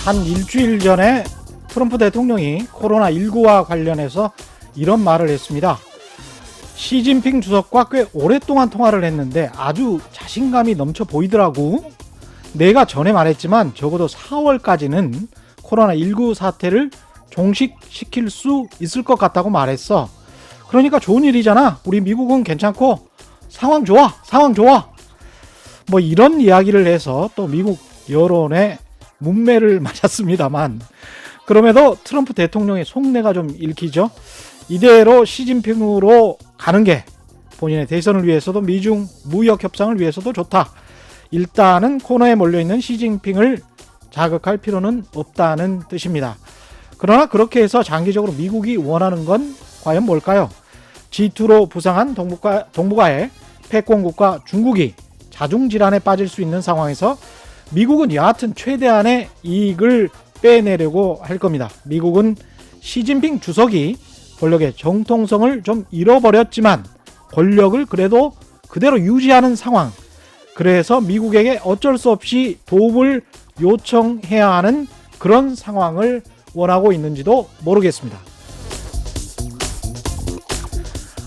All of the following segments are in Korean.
한 일주일 전에 트럼프 대통령이 코로나19와 관련해서 이런 말을 했습니다. 시진핑 주석과 꽤 오랫동안 통화를 했는데 아주 자신감이 넘쳐 보이더라고. 내가 전에 말했지만 적어도 4월까지는 코로나19 사태를 종식시킬 수 있을 것 같다고 말했어. 그러니까 좋은 일이잖아. 우리 미국은 괜찮고 상황 좋아. 뭐 이런 이야기를 해서 또 미국 여론에 문매를 맞았습니다만, 그럼에도 트럼프 대통령의 속내가 좀 읽히죠. 이대로 시진핑으로 가는 게 본인의 대선을 위해서도 미중 무역 협상을 위해서도 좋다. 일단은 코너에 몰려있는 시진핑을 자극할 필요는 없다는 뜻입니다. 그러나 그렇게 해서 장기적으로 미국이 원하는 건 과연 뭘까요? G2로 부상한 동북아의 패권국가 중국이 자중질환에 빠질 수 있는 상황에서 미국은 여하튼 최대한의 이익을 빼내려고 할 겁니다. 미국은 시진핑 주석이 권력의 정통성을 좀 잃어버렸지만 권력을 그래도 그대로 유지하는 상황. 그래서 미국에게 어쩔 수 없이 도움을 요청해야 하는 그런 상황을 원하고 있는지도 모르겠습니다.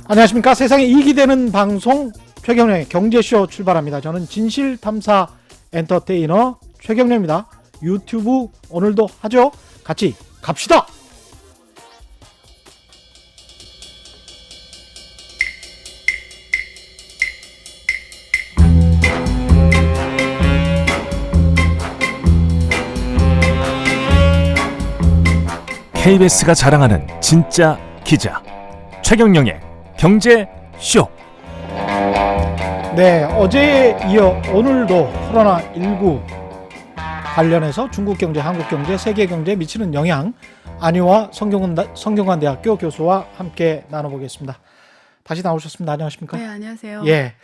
안녕하십니까. 세상에 이익이 되는 방송 최경련의 경제쇼 출발합니다. 저는 진실탐사 엔터테이너 최경련입니다. 유튜브 오늘도 하죠. 같이 갑시다. KBS가 자랑하는 진짜 기자 최경영의 경제쇼. 네, 어제에 이어 오늘도 코로나19 관련해서 중국 경제, 한국 경제, 세계 경제에 미치는 영향, 안희와 성균관대학교 교수와 함께 나눠보겠습니다. 다시 나오셨습니다. 안녕하십니까? 네, 안녕하세요. 예,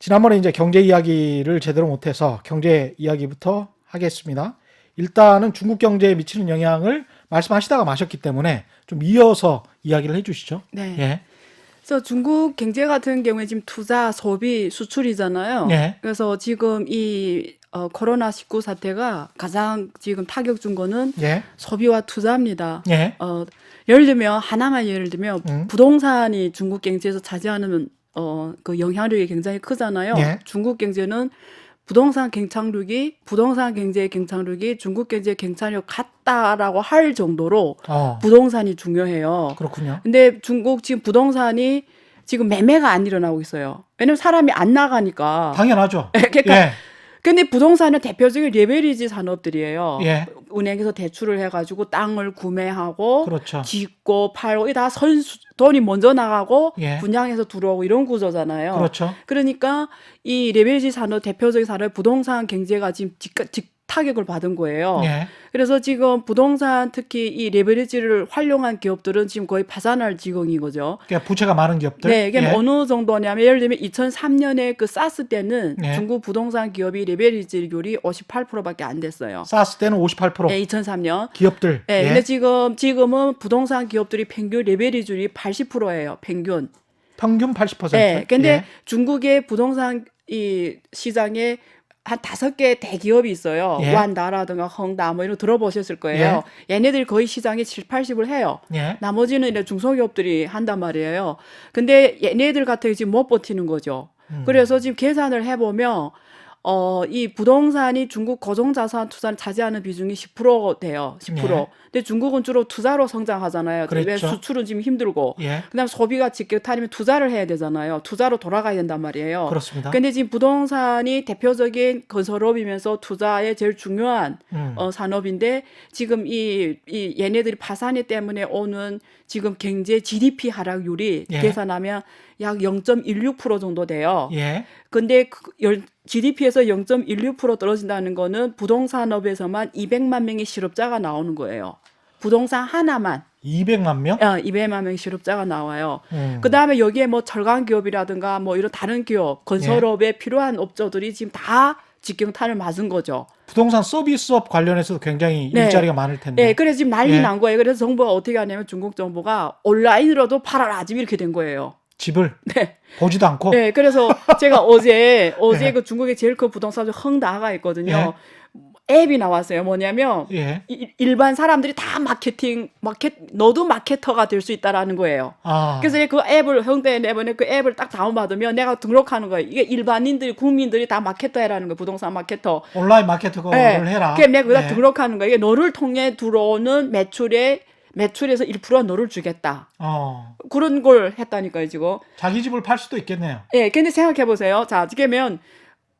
지난번에 이제 경제 이야기를 제대로 못해서 경제 이야기부터 하겠습니다. 일단은 중국 경제에 미치는 영향을 말씀하시다가 마셨기 때문에 좀 이어서 이야기를 해주시죠. 네. 예. 그래서 중국 경제 같은 경우에 지금 투자, 소비, 수출이잖아요. 예. 그래서 지금 이 코로나19 사태가 가장 지금 타격 준 거는 예. 소비와 투자입니다. 예. 예를 들면 하나만 예를 들면 부동산이 중국 경제에서 차지하는 그 영향력이 굉장히 크잖아요. 예. 중국 경제는 부동산 경제의 경착륙이 중국 경제의 경착륙 같다라고 할 정도로 부동산이 중요해요. 그렇군요. 근데 중국 지금 부동산이 지금 매매가 안 일어나고 있어요. 왜냐면 사람이 안 나가니까. 당연하죠. 그러니까 예. 근데 부동산은 대표적인 레버리지 산업들이에요. 예. 은행에서 대출을 해가지고 땅을 구매하고, 그렇죠. 짓고 팔고, 이게 다 돈이 먼저 나가고, 예. 분양해서 들어오고 이런 구조잖아요. 그렇죠. 그러니까 이 레버리지 산업 대표적인 산업 부동산 경제가 지금 타격을 받은 거예요. 예. 그래서 지금 부동산 특히 이 레버리지를 활용한 기업들은 지금 거의 파산할 지경인 거죠. 그러니까 부채가 많은 기업들. 네, 이게 예. 어느 정도냐면 예를 들면 2003년에 그 사스 때는 예. 중국 부동산 기업이 레버리지율이 58%밖에 안 됐어요. 사스 때는 58%. 네, 2003년. 기업들. 네, 예. 근데 지금은 부동산 기업들이 평균 레버리지율이 80%예요. 평균 80%. 네, 근데 예. 중국의 부동산 이 시장에 한 5개 대기업이 있어요. 예. 완다라든가 헝다 뭐 이런 거 들어보셨을 거예요. 얘네들이 거의 시장의 70~80을 해요. 예. 나머지는 이제 중소기업들이 한단 말이에요. 근데 얘네들 같은 경우 지금 못 버티는 거죠. 그래서 지금 계산을 해보면 이 부동산이 중국 고정자산 투자를 차지하는 비중이 10% 돼요. 10%. 예. 근데 중국은 주로 투자로 성장하잖아요. 왜 그렇죠. 수출은 지금 힘들고. 예. 그다음 소비가 직격탄이면 투자를 해야 되잖아요. 투자로 돌아가야 된단 말이에요. 그렇습니다. 근데 지금 부동산이 대표적인 건설업이면서 투자의 제일 중요한 산업인데 지금 이 얘네들이 파산이 때문에 오는 지금 경제 GDP 하락률이 예. 계산하면 약 0.16% 정도 돼요. 예. 근데 GDP에서 0.16% 떨어진다는 거는 부동산업에서만 200만 명의 실업자가 나오는 거예요. 부동산 하나만 200만 명? 200만 명의 실업자가 나와요. 그다음에 여기에 뭐 철강 기업이라든가 뭐 이런 다른 기업, 건설업에 필요한 업종들이 지금 다 직경탄을 맞은 거죠. 부동산 서비스업 관련해서도 굉장히 네. 일자리가 많을 텐데. 네, 그래서 지금 난리 예. 난 거예요. 그래서 정부가 어떻게 하냐면 중국 정부가 온라인으로도 팔아라 지금 이렇게 된 거예요. 집을 네. 보지도 않고. 네, 그래서 제가 어제 예. 그 중국의 제일 큰 부동산 헝다가 있거든요. 앱이 나왔어요. 뭐냐면 예. 일반 사람들이 다 너도 마케터가 될 수 있다라는 거예요. 아. 그래서 그 앱을 형태에 내보내 그 앱을 딱 다운받으면 내가 등록하는 거예요. 이게 일반인들이 국민들이 다 마케터 해라는 거예요. 부동산 마케터. 온라인 마케터를 해라. 그래서 내가 그다 예. 등록하는 거예요. 이게 너를 통해 들어오는 매출에서 1%가 너를 주겠다. 그런 걸 했다니까요, 지금. 자기 집을 팔 수도 있겠네요. 예, 근데 생각해 보세요. 자, 그러면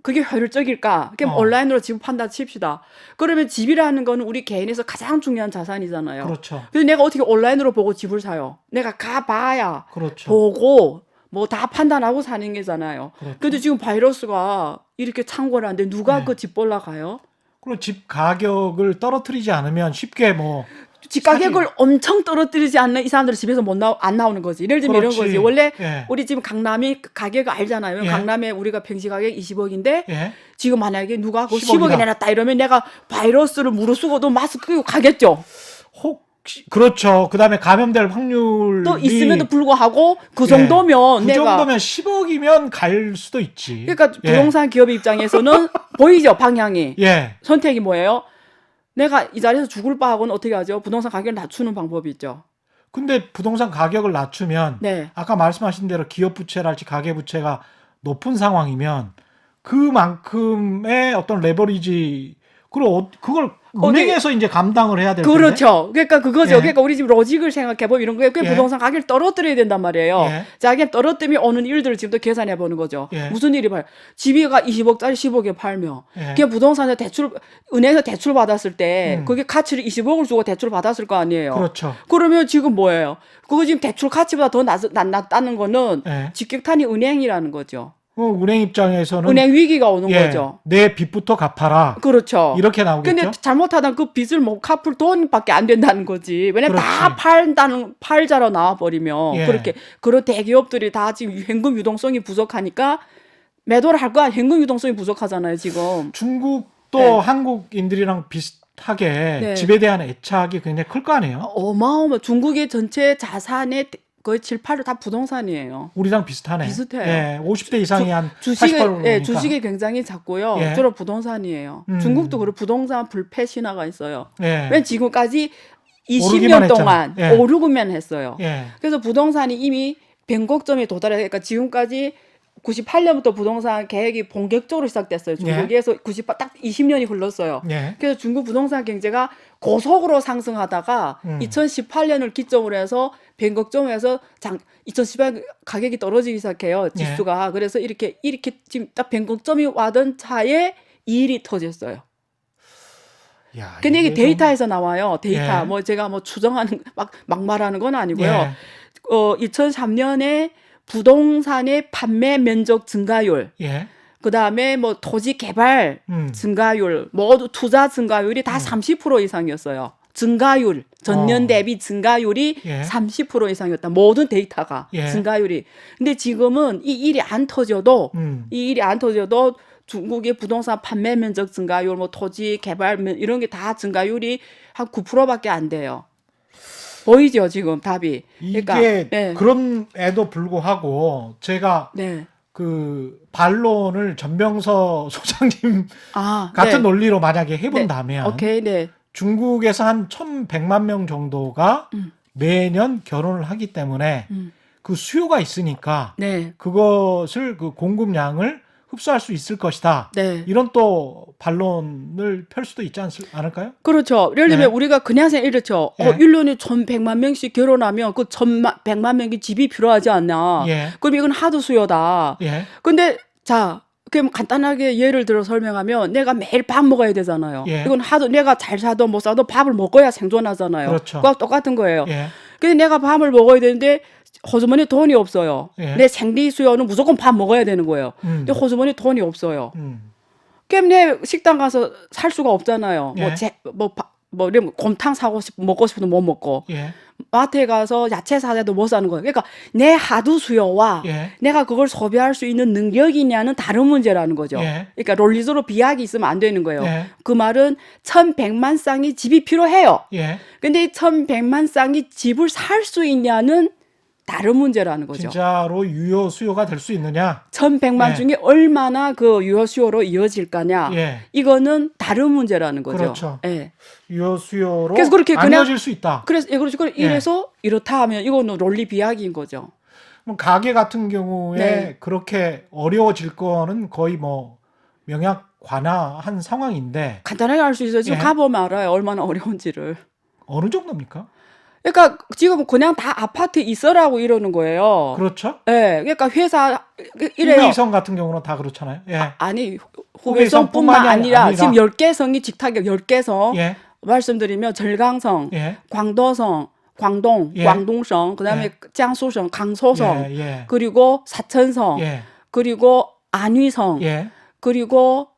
그게 효율적일까? 그럼 온라인으로 집을 판다 칩시다. 그러면 집이라는 거는 우리 개인에서 가장 중요한 자산이잖아요. 그렇죠. 그래서 내가 어떻게 온라인으로 보고 집을 사요? 내가 가봐야 그렇죠. 보고 뭐 다 판단하고 사는 게잖아요. 그렇죠. 근데 지금 바이러스가 이렇게 창궐을 하는데 누가 네. 그 집 볼라 가요? 그리고 집 가격을 떨어뜨리지 않으면 쉽게 뭐 집 가격을 엄청 떨어뜨리지 않는 이 사람들은 집에서 안 나오는 거지. 예를 들면 그렇지. 이런 거지. 원래 예. 우리 지금 강남이 가격 알잖아요. 예. 강남에 우리가 평시 가격 20억인데 예. 지금 만약에 누가 그 10억이다. 10억에 내놨다 이러면 내가 바이러스를 무릅쓰고도 마스크 끼고 가겠죠. 혹시 그렇죠. 그다음에 감염될 확률이 또 있음에도 불구하고 그 예. 정도면 그 내가 정도면 10억이면 갈 수도 있지. 그러니까 예. 부동산 기업 입장에서는 보이죠, 방향이. 예. 선택이 뭐예요? 내가 이 자리에서 죽을 바하고는 어떻게 하죠? 부동산 가격을 낮추는 방법이 있죠. 근데 부동산 가격을 낮추면 네. 아까 말씀하신 대로 기업 부채랄지 가계 부채가 높은 상황이면 그만큼의 어떤 레버리지 그걸 은행에서 이제 감당을 해야 될 텐데. 그렇죠. 그러니까 그거죠. 예. 그러니까 우리 지금 로직을 생각해보면 이런 거예요. 그 예. 부동산 가격을 떨어뜨려야 된단 말이에요. 예. 자, 그냥 떨어뜨리면 오는 일들을 지금도 계산해 보는 거죠. 예. 무슨 일이 봐요. 집이가 20억짜리 10억에 팔면 예. 그냥 부동산에 은행에서 대출 받았을 때 음. 그게 가치를 20억을 주고 대출 받았을 거 아니에요. 그렇죠. 그러면 지금 뭐예요? 그거 지금 대출 가치보다 더 낮다는 거는 예. 직격탄이 은행이라는 거죠. 은행 입장에서는 은행 위기가 오는 예, 거죠. 내 빚부터 갚아라. 그렇죠. 이렇게 나오겠죠. 근데 잘못하다 그 빚을 못 갚을 돈밖에 안 된다는 거지. 왜냐면 다 팔자로 나와버리면 예. 그렇게 그런 대기업들이 다 지금 현금 유동성이 부족하니까 매도를 할 거야. 현금 유동성이 부족하잖아요, 지금. 중국도 네. 한국인들이랑 비슷하게 네. 집에 대한 애착이 굉장히 클 거 아니에요. 중국의 전체 자산의 거의 7, 8을 다 부동산이에요. 우리랑 비슷하네. 비슷해요. 예, 50대 이상이 한 80%를 주식이 보니까. 주식이 굉장히 작고요. 예. 주로 부동산이에요. 중국도 그런 부동산 불패 신화가 있어요. 예. 왜 지금까지 오르기만 20년 동안 했잖아요. 예. 오르고만 했어요. 예. 그래서 부동산이 이미 변곡점에 도달해니까 지금까지 98년부터 부동산 계획이 본격적으로 시작됐어요. 중국에서 98딱 20년이 흘렀어요. 예. 그래서 중국 부동산 경제가 고속으로 상승하다가 2018년을 기점으로 해서 변곡점에서 2018년 가격이 떨어지기 시작해요. 지수가. 그래서 이렇게 지금 딱 변곡점이 와던 차에 이 일이 터졌어요. 야, 근데 이게 좀- 데이터에서 나와요. 데이터. 예. 뭐 제가 뭐 추정하는 막 말하는 건 아니고요. 예. 2003년에 부동산의 판매 면적 증가율, 예. 그다음에 뭐 토지 개발 음. 증가율, 모두 투자 증가율이 다 30% 이상이었어요. 증가율, 전년 대비 증가율이 예. 30% 이상이었다. 모든 데이터가 예. 증가율이. 근데 지금은 이 일이 안 터져도 중국의 부동산 판매 면적 증가율, 뭐 토지 개발 이런 게 다 증가율이 한 9%밖에 안 돼요. 보이죠, 지금 답이. 이게 네. 그런에도 불구하고 제가 네. 그 반론을 전명서 소장님 같은 네. 논리로 만약에 해본다면 오케이, 네. 중국에서 한 1,100만 명 정도가 매년 결혼을 하기 때문에 그 수요가 있으니까 네. 그것을 그 공급량을 흡수할 수 있을 것이다. 네. 이런 또 반론을 펼 수도 있지 않을까요? 그렇죠. 예를 들면 네. 우리가 그냥 이렇죠. 네. 1년에 1,100만 명씩 결혼하면 그 1,100만 명이 집이 필요하지 않나. 예. 그럼 이건 하도 수요다. 예. 근데 자, 그럼 간단하게 예를 들어 설명하면 내가 매일 밥 먹어야 되잖아요. 예. 이건 하도 내가 잘 사도 못 사도 밥을 먹어야 생존하잖아요. 그렇죠. 그거 똑같은 거예요. 예. 근데 내가 밥을 먹어야 되는데 호주머니에 돈이 없어요. 예. 내 생리 수요는 무조건 밥 먹어야 되는 거예요. 근데 호주머니에 돈이 없어요. 그럼 내 식당 가서 살 수가 없잖아요. 예. 이러면 곰탕 먹고 싶어도 못 먹고. 예. 마트에 가서 야채 사자도 못 사는 거예요. 그러니까 내 하두 수요와 예. 내가 그걸 소비할 수 있는 능력이냐는 다른 문제라는 거죠. 예. 그러니까 논리적으로 비약이 있으면 안 되는 거예요. 예. 그 말은 1,100만 쌍이 집이 필요해요. 예. 근데 이 1,100만 쌍이 집을 살 수 있냐는 다른 문제라는 거죠. 진짜로 유효 수요가 될 수 있느냐? 1,100만 예. 중에 얼마나 그 유효 수요로 이어질 거냐. 예. 이거는 다른 문제라는 거죠. 그렇죠. 예. 유효 수요로 그래서 그렇게 안 그냥- 이어질 수 있다. 그래서 그렇죠. 예. 이래서 이렇다 하면 이거는 논리 비약인 거죠. 그럼 가게 같은 경우에 네. 그렇게 어려워질 거는 거의 뭐 명약관화한 상황인데 간단하게 알 수 있어요. 지금 예. 가보면 알아요. 얼마나 어려운지를. 어느 정도입니까? 그러니까 지금 그냥 다 아파트 있어라고 이러는 거예요. 그렇죠. 예. 그러니까 회사 이래요. 후베이성 같은 경우는 다 그렇잖아요. 예. 아니 후베이성뿐만이 후베이성뿐만 아니라 아니라. 지금 10개 성이 직타격 10개 성 예. 말씀드리면 절강성, 예. 광도성, 광동, 예. 광동성, 그다음에 예.江苏성, 강서성, 예. 예. 그리고 사천성, 예. 그리고 안위성, 예. 그리고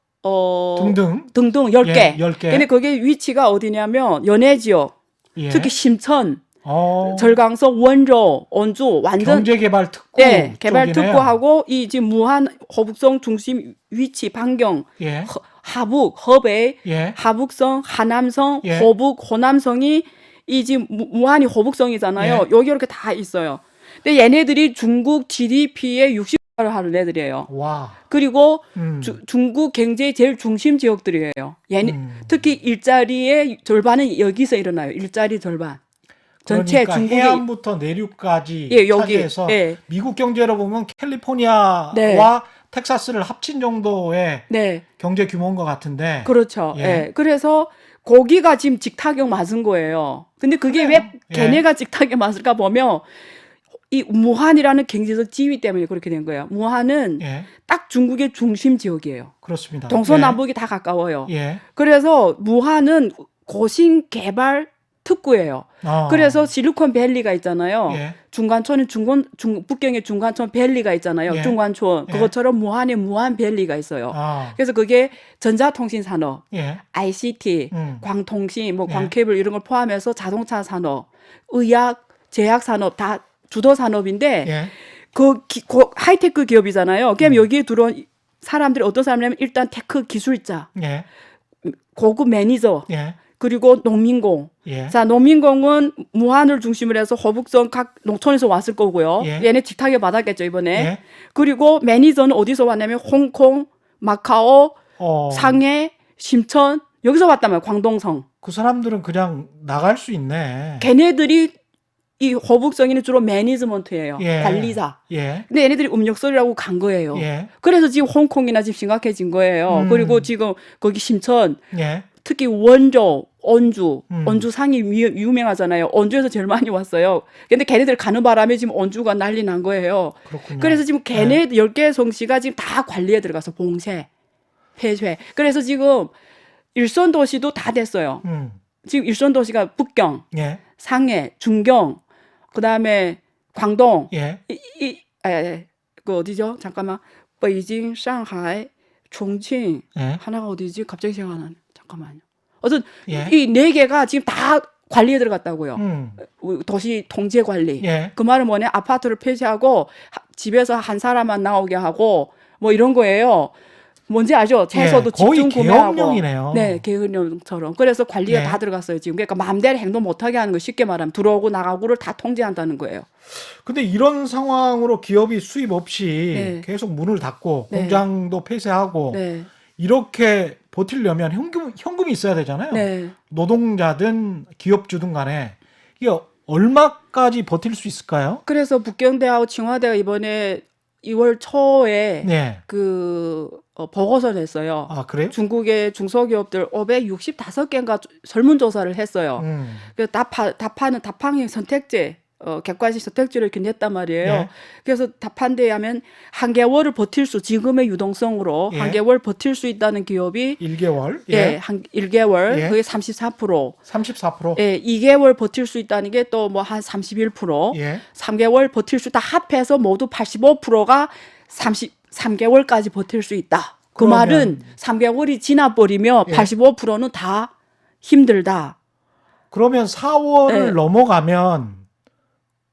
등등 10개. 예. 10개. 근데 그게 위치가 어디냐면 연해 지역, 예. 특히 심천, 어. 절강성, 원조, 원주 완전 경제개발 특구 네, 개발 쪽이네요. 특구하고 이 지금 무한 허북성 중심 위치 반경 예. 하북, 허베이, 예. 하북성, 하남성, 예. 호북, 호남성이 이 지금 무한히 허북성이잖아요. 예. 여기 이렇게 다 있어요. 근데 얘네들이 중국 GDP의 60%를 하는 애들이에요. 와. 그리고 음. 중국 경제의 제일 중심 지역들이에요. 얘네 특히 일자리의 절반은 여기서 일어나요. 일자리 절반. 전체 그러니까 중국의 해안부터 내륙까지 예, 여기 차지해서 예. 미국 경제로 보면 캘리포니아와 네. 텍사스를 합친 정도의 네. 경제 규모인 것 같은데. 그렇죠. 예. 예. 그래서 거기가 지금 직타격 맞은 거예요. 근데 그게 그래요. 왜 걔네가 직타격 맞을까 보면 이 무한이라는 경제적 지위 때문에 그렇게 된 거예요. 무한은 예. 딱 중국의 중심 지역이에요. 그렇습니다. 동서남북이 다 가까워요. 예. 그래서 무한은 고신 개발 특구예요. 어. 그래서 실리콘밸리가 있잖아요. 예. 중간촌은 북경의 중간촌 밸리가 있잖아요. 예. 중간촌. 예. 그것처럼 무한에 무한밸리가 있어요. 아. 그래서 그게 전자통신 산업, 예. ICT, 광통신, 뭐 예. 광케이블 이런 걸 포함해서 자동차 산업, 의학, 제약 산업 다 주도 산업인데 예. 그 하이테크 기업이잖아요. 그럼 여기에 들어온 사람들이 어떤 사람이냐면 일단 테크 기술자, 예. 고급 매니저, 예. 그리고 농민공. 예. 자, 농민공은 무한을 중심으로 해서 허북성 각 농촌에서 왔을 거고요. 예. 얘네 직타격 받았겠죠, 이번에. 예. 그리고 매니저는 어디서 왔냐면 홍콩, 마카오, 상해, 심천 여기서 왔단 말이에요. 광동성. 그 사람들은 그냥 나갈 수 있네. 걔네들이 이 허북성이는 주로 매니지먼트예요. 예. 관리자. 예. 근데 얘네들이 음력설이라고 간 거예요. 예. 그래서 지금 홍콩이나 지금 심각해진 거예요. 그리고 지금 거기 심천 예. 특히 원조, 언주, 음. 언주 상이 유명하잖아요. 언주에서 제일 많이 왔어요. 근데 걔네들 가는 바람에 지금 언주가 난리 난 거예요. 그렇군요. 그래서 지금 걔네 10개 성씨가 지금 다 관리에 들어가서 봉쇄, 폐쇄. 그래서 지금 일선 도시도 다 됐어요. 지금 일선 도시가 북경, 예. 상해, 중경, 그다음에 광동, 예. 그 어디죠? 잠깐만. 베이징, 상하이, 총칭. 예. 하나가 어디지? 갑자기 생각 안 나네. 잠깐만요. 어떤 예. 이 4개가 지금 다 관리에 들어갔다고요. 도시 통제 관리. 예. 그 말은 뭐냐? 아파트를 폐쇄하고 집에서 한 사람만 나오게 하고 뭐 이런 거예요. 뭔지 아죠? 채소도 거의 집중 구매하고. 계엄령이네요. 네, 계엄령처럼. 그래서 관리가 예. 다 들어갔어요 지금. 그러니까 마음대로 행동 못하게 하는 거 쉽게 말하면 들어오고 나가고를 다 통제한다는 거예요. 근데 이런 상황으로 기업이 수입 없이 네. 계속 문을 닫고 네. 공장도 폐쇄하고 네, 이렇게 버틸려면 현금이 있어야 되잖아요. 네. 노동자든 기업주든 간에 이게 얼마까지 버틸 수 있을까요? 그래서 북경대하고 칭화대가 이번에 2월 초에 네. 보고서 냈어요. 아, 그래요? 중국의 중소기업들 565개인가 설문조사를 했어요. 그래서 답하는 선택제, 객관식 선택지를 이렇게 냈단 말이에요. 예. 그래서 답한 데 하면 한 개월을 버틸 지금의 유동성으로 예. 한 개월 버틸 수 있다는 기업이 1개월? 예, 한 1개월, 예. 그게 34%. 34%? 예, 2개월 버틸 수 있다는 게 또 뭐 한 31%. 예. 3개월 버틸 수 있다 합해서 모두 85%가 33개월까지 버틸 수 있다. 그 그러면- 말은 3개월이 지나버리면 예. 85%는 다 힘들다. 그러면 4월을 네. 넘어가면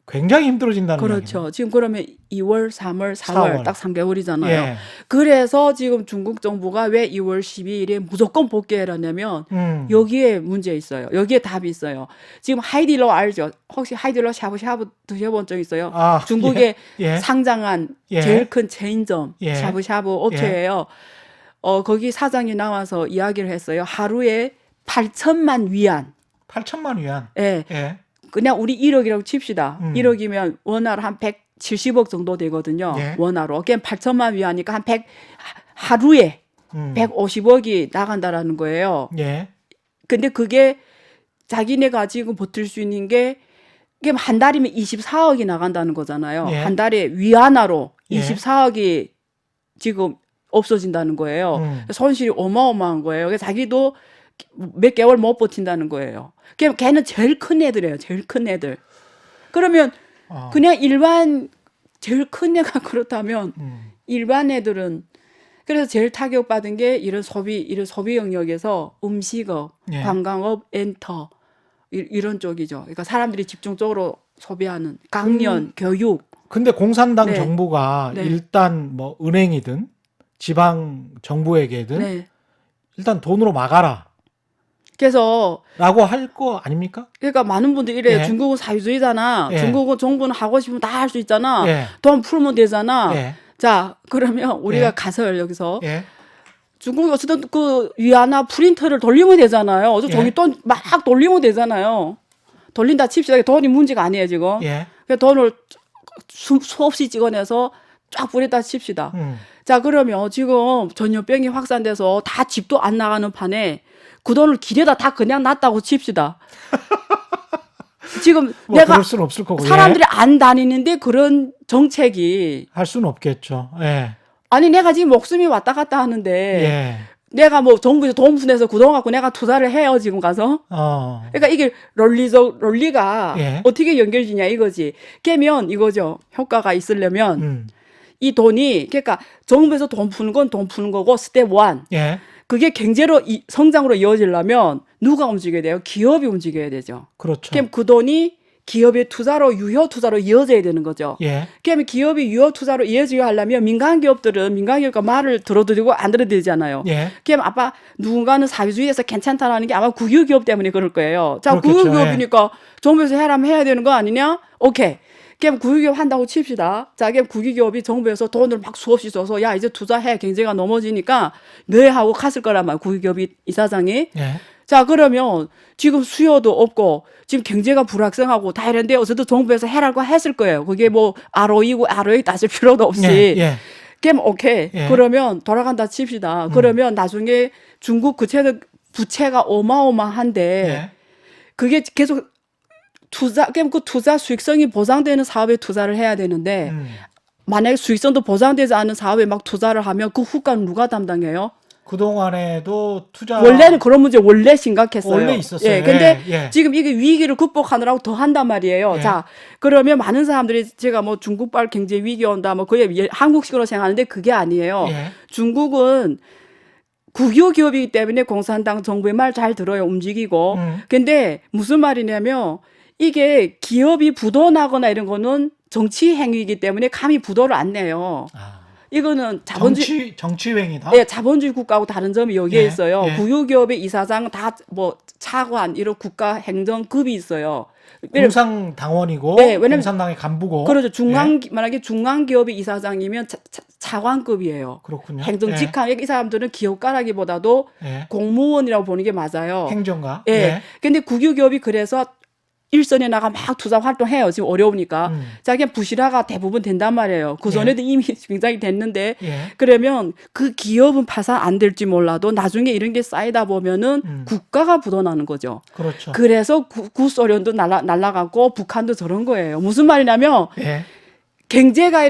굉장히 힘들어진다는 그렇죠. 지금 그러면 2월, 3월, 4월 4월. 딱 3개월이잖아요. 예. 그래서 지금 중국 정부가 왜 2월 12일에 무조건 복귀해라냐면 여기에 문제 있어요. 여기에 답이 있어요. 지금 하이디러 알죠? 혹시 하이디러 샤브샤브 드셔본 적 있어요? 아, 중국에 예. 예. 상장한 예. 제일 큰 체인점 예. 샤브샤브 업체예요. 거기 사장이 나와서 이야기를 했어요. 하루에 8천만 위안. 8천만 위안. 예. 예. 그냥 우리 1억이라고 칩시다. 음. 1억이면 원화로 한 170억 정도 되거든요. 예. 원화로. 그냥 8천만 위안이니까 한 100, 하루에 150억이 나간다라는 거예요. 예. 근데 그게 자기네가 지금 버틸 수 있는 게 이게 한 달이면 24억이 나간다는 거잖아요. 예. 한 달에 위안화로 예. 24억이 지금 없어진다는 거예요. 손실이 어마어마한 거예요. 그래서 자기도 몇 개월 못 버틴다는 거예요. 걔는 제일 큰 애들이에요. 제일 큰 애들. 그러면 그냥 일반 제일 큰 애가 그렇다면 일반 애들은 그래서 제일 타격받은 게 이런 소비 영역에서 음식업, 예. 관광업, 엔터 이런 쪽이죠. 그러니까 사람들이 집중적으로 소비하는 강연, 교육. 근데 공산당 네. 정부가 네. 일단 뭐 은행이든 지방 정부에게든 네. 일단 돈으로 막아라. 그래서 라고 할 거 아닙니까? 그러니까 많은 분들이 이래 예. 중국은 사회주의잖아. 예. 중국은 정부는 하고 싶으면 다 할 수 있잖아. 예. 돈 풀면 되잖아. 예. 자, 그러면 우리가 예. 가서 여기서 예. 중국이 어쨌든 그 위안화 프린터를 돌리면 되잖아요. 어제 예. 종이 돈 막 돌리면 되잖아요. 돌린다 칩시다. 돈이 문제가 아니에요, 지금. 예. 그 돈을 수없이 찍어내서 쫙 뿌렸다 칩시다. 자, 그러면 지금 전염병이 확산돼서 다 집도 안 나가는 판에 그 돈을 길에다 다 그냥 놨다고 칩시다. 지금 뭐 내가 그럴 수는 없을 거고. 사람들이 안 다니는데 그런 정책이 할 수는 없겠죠. 예. 아니 내가 지금 목숨이 왔다 갔다 하는데 예. 내가 뭐 정부에서 돈 분해서 그돈 갖고 내가 투자를 해요 지금 가서. 그러니까 이게 논리가 예. 어떻게 연결되냐 이거지. 깨면 이거죠. 효과가 있으려면 이 돈이 그러니까 정부에서 돈 푸는 건 돈 푸는 거고 스텝 1. 예. 그게 경제로 성장으로 이어지려면 누가 움직여야 돼요? 기업이 움직여야 되죠. 그렇죠. 그럼 그 돈이 기업의 투자로 유효 투자로 이어져야 되는 거죠. 예. 그러면 기업이 유효 투자로 이어지게 하려면 민간 기업들은 민간 기업과 말을 들어도 되고 안 들어도 되잖아요. 예. 그럼 아빠 누군가는 사회주의에서 괜찮다라는 게 아마 국유기업 때문에 그럴 거예요. 자, 그렇겠죠. 국유기업이니까 정부에서 해라면 해야 되는 거 아니냐? 오케이. 그럼 국유기업 한다고 칩시다. 자, 그럼 국유기업이 정부에서 돈을 막 수없이 써서 야 이제 투자해 경제가 넘어지니까 네 하고 갔을 거란 말이야. 국유기업이 이사장이. 예. 자, 그러면 지금 수요도 없고 지금 경제가 불확성하고 다 이런데 어쨌든 정부에서 해라고 했을 거예요. 그게 뭐 ROE고 ROE 따질 필요도 없이. 예. 예. 그럼 오케이. 예. 그러면 돌아간다 칩시다. 그러면 나중에 중국 부채가 어마어마한데 예. 그게 계속 그럼 그 투자 수익성이 보장되는 사업에 투자를 해야 되는데 만약에 수익성도 보장되지 않은 사업에 막 투자를 하면 그 후과는 누가 담당해요? 그동안에도 투자 원래는 그런 문제 원래 심각했어요. 원래 있었어요. 예, 근데 예, 예. 지금 이게 위기를 극복하느라고 더 한단 말이에요. 예. 자, 그러면 많은 사람들이 제가 뭐 중국발 경제 위기 온다, 뭐 그게 한국식으로 생각하는데 그게 아니에요. 예. 중국은 국유 기업이기 때문에 공산당 정부의 말 잘 들어요, 움직이고. 근데 무슨 말이냐면 이게 기업이 부도나거나 이런 거는 정치 행위이기 때문에 감히 부도를 안 내요. 이거는 정치행위다. 네, 자본주의 국가하고 다른 점이 여기에 예, 있어요. 예. 국유기업의 이사장 다 뭐 차관 이런 국가 행정급이 있어요. 공산당원이고 네, 왜냐면- 공산당의 간부고. 그렇죠. 예. 만약에 중앙기업의 이사장이면 차관급이에요. 그렇군요. 행정직함 이 사람들은 기업가라기보다도 예. 공무원이라고 보는 게 맞아요. 행정가. 예. 근데 국유기업이 그래서 일선에 나가 막 투자 활동해요. 지금 어려우니까. 자, 그냥 부실화가 대부분 된단 말이에요. 그 전에도 이미 굉장히 됐는데 예. 그러면 그 기업은 파산 안 될지 몰라도 나중에 이런 게 쌓이다 보면은 국가가 부도나는 거죠. 그렇죠. 그래서 구소련도 날라갔고 북한도 저런 거예요. 무슨 말이냐면 예. 경제가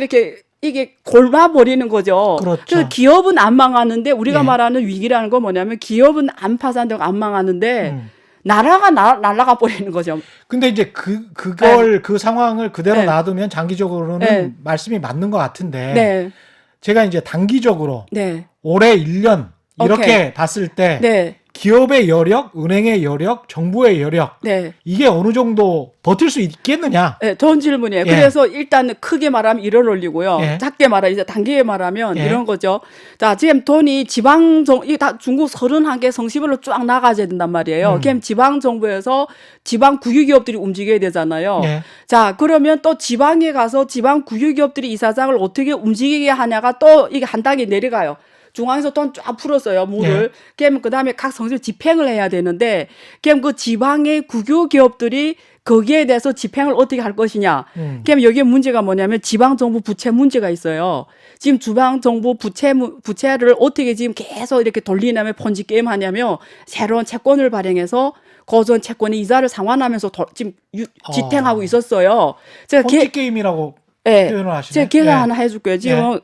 이게 골마버리는 거죠. 그렇죠. 그래서 기업은 안 망하는데 우리가 예. 말하는 위기라는 건 뭐냐면 기업은 안 파산되고 안 망하는데 나라가 날아가 버리는 거죠. 근데 이제 그걸 그 상황을 그대로 네. 놔두면 장기적으로는 네. 말씀이 맞는 것 같은데 네. 제가 이제 단기적으로 네. 올해 1년 이렇게 오케이. 봤을 때 네. 기업의 여력, 은행의 여력, 정부의 여력 네. 이게 어느 정도 버틸 수 있겠느냐? 네, 좋은 질문이에요. 예. 그래서 일단 크게 말하면 1을 올리고요. 예. 작게 말하면 이제 단계에 말하면 예. 이런 거죠. 자, 지금 돈이 이게 다 중국 31개 성시별로 쫙 나가야 된단 말이에요. 그럼 지방 정부에서 지방 국유기업들이 움직여야 되잖아요. 예. 자, 그러면 또 지방에 가서 지방 국유기업들이 이사장을 어떻게 움직이게 하냐가 또 이게 한 단계 내려가요. 중앙에서 돈 쫙 풀었어요, 물을. 그럼 그다음에 각 성시를 집행을 해야 되는데, 그럼 그 지방의 국유 기업들이 거기에 대해서 집행을 어떻게 할 것이냐. 그럼 여기에 문제가 뭐냐면 지방 정부 부채 문제가 있어요. 지금 지방 정부 부채를 어떻게 지금 계속 이렇게 돌리냐면 폰지 게임 하냐면 새로운 채권을 발행해서 고전 채권의 이자를 상환하면서 지금 지탱하고 있었어요. 제가 펀치 게임이라고 예, 표현을 하시네. 제가 계산 하나 해줄게요. 지금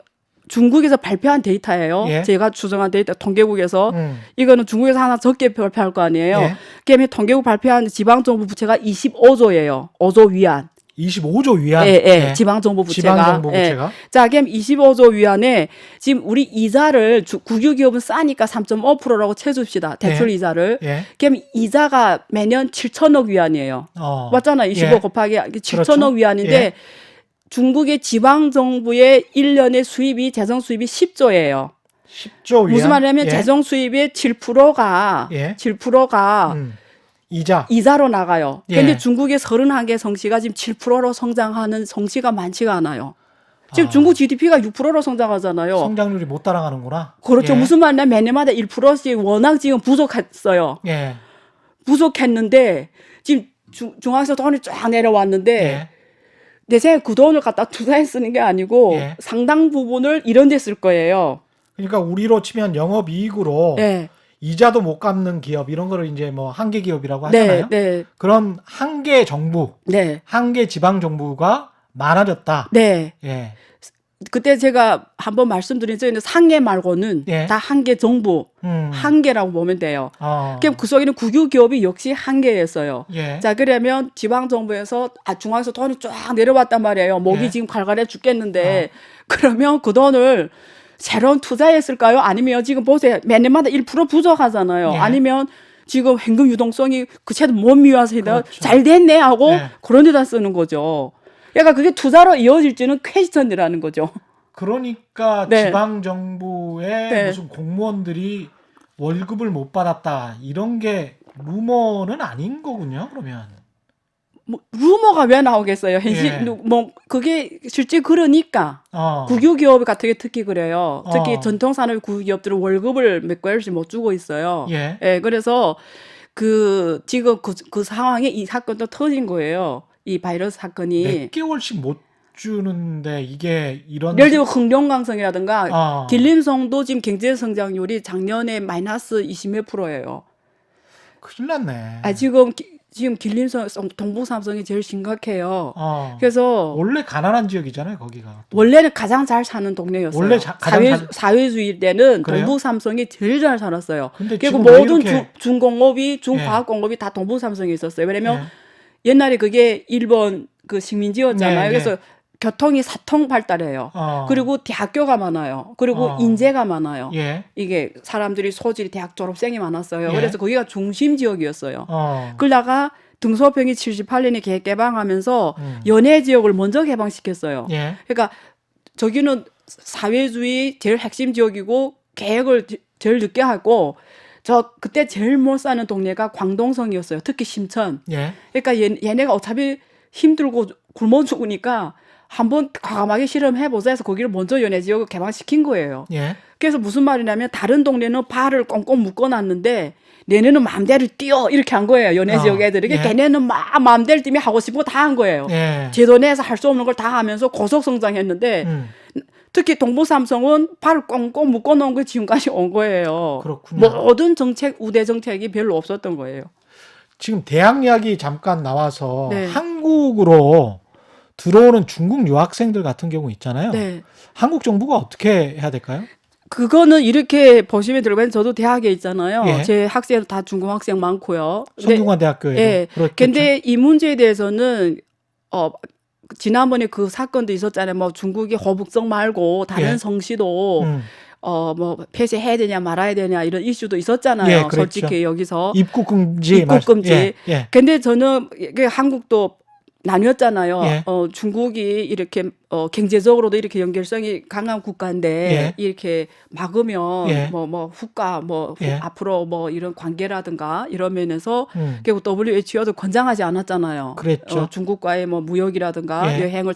중국에서 발표한 데이터예요. 예. 제가 추정한 데이터 통계국에서 음. 이거는 중국에서 하나 적게 발표할 거 아니에요. 예. 그러면 통계국 발표한 지방정부 부채가 25조예요. 5조 위안. 25조 위안. 예. 지방정부 부채가. 지방정부 부채가. 자, 그럼 25조 위안에 지금 우리 이자를 국유기업은 싸니까 3.5%라고 쳐줍시다. 대출 이자를. 예. 그럼 이자가 매년 7천억 위안이에요. 맞잖아. 25 예. 곱하기 7천억 그렇죠. 위안인데 예. 중국의 지방정부의 1년의 수입이 재정 수입이 10조예요. 10조 위안. 무슨 말이냐면 예. 재정 수입의 7%가 예. 7%가 이자. 이자로 나가요. 예. 그런데 중국의 31개 성시가 지금 7%로 성장하는 성시가 많지가 않아요. 지금 중국 GDP가 6%로 성장하잖아요. 성장률이 못 따라가는구나. 그렇죠. 예. 무슨 말이냐면 매년마다 1%씩 워낙 지금 부족했어요. 예. 부족했는데 지금 중앙에서 돈이 쫙 내려왔는데 예. 내 생각에 그 돈을 갖다 투자에 쓰는 게 아니고 예. 상당 부분을 이런 데 쓸 거예요. 그러니까 우리로 치면 영업이익으로 네. 이자도 못 갚는 기업 이런 거를 이제 뭐 한계 기업이라고 네, 하잖아요. 네, 그런 한계 정부, 네, 한계 지방 정부가 많아졌다. 네. 예. 그때 제가 한번 말씀드린 적이 있는데 상계 말고는 예. 다 한계 정부, 한계라고 보면 돼요. 그럼 그 속에는 국유 기업이 역시 한계였어요. 예. 자, 그러면 지방 정부에서 중앙에서 돈이 쫙 내려왔단 말이에요. 목이 예. 지금 갈갈해 죽겠는데 그러면 그 돈을 새로운 투자에 쓸까요? 아니면 지금 보세요. 매년마다 1% 부족하잖아요. 예. 아니면 지금 현금 유동성이 그 채도 못 미워서 그렇죠. 잘 됐네 하고 예. 그런 데다 쓰는 거죠. 그러니까 그게 투자로 이어질지는 퀘스천이라는 거죠. 그러니까 네. 지방 정부의 네. 무슨 공무원들이 월급을 못 받았다 이런 게 루머는 아닌 거군요. 그러면. 뭐 루머가 왜 나오겠어요? 현실 예. 뭐 그게 실제 그러니까 국유기업 같은 게 특히 그래요. 특히 전통산업 국유기업들은 월급을 몇 개월씩 못 주고 있어요. 예. 그래서 지금 그 상황에 이 사건도 터진 거예요. 이 바이러스 사건이. 몇 개월씩 못 주는데 이게 이런. 예를 들어 흥룡강성이라든가 어. 길림성도 지금 경제 성장률이 작년에 마이너스 20몇 %예요. 큰일 났네. 지금 길림성 동북삼성이 제일 심각해요. 어. 그래서 원래 가난한 지역이잖아요, 거기가. 원래는 가장 잘 사는 동네였어요. 원래 사회주의 때는 그래요? 동북삼성이 제일 잘 살았어요. 근데 그리고 지금 왜 모든 이렇게- 중공업이 중과학공업이 다 동북삼성에 있었어요. 왜냐면 예. 옛날에 그게 일본 그 식민지였잖아요. 네, 그래서 네. 교통이 사통 발달해요. 그리고 대학교가 많아요. 그리고 인재가 많아요. 예. 이게 사람들이 소질이 대학 졸업생이 많았어요. 예. 그래서 거기가 중심 지역이었어요. 그러다가 등소평이 78년에 개방하면서 연해 지역을 먼저 개방시켰어요. 예. 그러니까 저기는 사회주의 제일 핵심 지역이고 계획을 제일 늦게 하고 그때 제일 못 사는 동네가 광동성이었어요. 특히 심천. 예. 그러니까 얘네가 어차피 힘들고 굶어 죽으니까 한번 과감하게 실험해보자 해서 거기를 먼저 연해 지역을 개방시킨 거예요. 예. 그래서 무슨 말이냐면 다른 동네는 발을 꽁꽁 묶어놨는데 얘네는 마음대로 뛰어 이렇게 한 거예요. 연해 지역 애들이. 예. 걔네는 막 마음대로 뛰면 하고 싶은 거 다 한 거예요. 예. 제도 내에서 할 수 없는 걸 다 하면서 고속 성장했는데 특히 동부삼성은 발을 꽁꽁 묶어놓은 게 지금까지 온 거예요. 그렇군요. 모든 정책, 우대 정책이 별로 없었던 거예요. 지금 대학 이야기 잠깐 나와서 네. 한국으로 들어오는 중국 유학생들 같은 경우 있잖아요. 네. 한국 정부가 어떻게 해야 될까요? 그거는 이렇게 보시면 들어가면 저도 대학에 있잖아요. 예. 제 학생 다 중국 학생 많고요. 성균관대학교에도 예. 그렇겠죠. 근데 이 문제에 대해서는 지난번에 그 사건도 있었잖아요. 뭐 중국이 호북성 말고 다른 예. 성씨도 뭐 폐쇄해야 되냐 말아야 되냐 이런 이슈도 있었잖아요. 예, 그랬죠. 솔직히 여기서 입국 금지. 입국 금지. 예, 예. 근데 저는 이게 한국도 나뉘었잖아요. 예. 중국이 이렇게 경제적으로도 이렇게 연결성이 강한 국가인데 예. 이렇게 막으면 예. 뭐 국가 예. 앞으로 뭐 이런 관계라든가 이런 면에서 음. 결국 WHO도 권장하지 않았잖아요. 그랬죠. 중국과의 뭐 무역이라든가 예. 여행을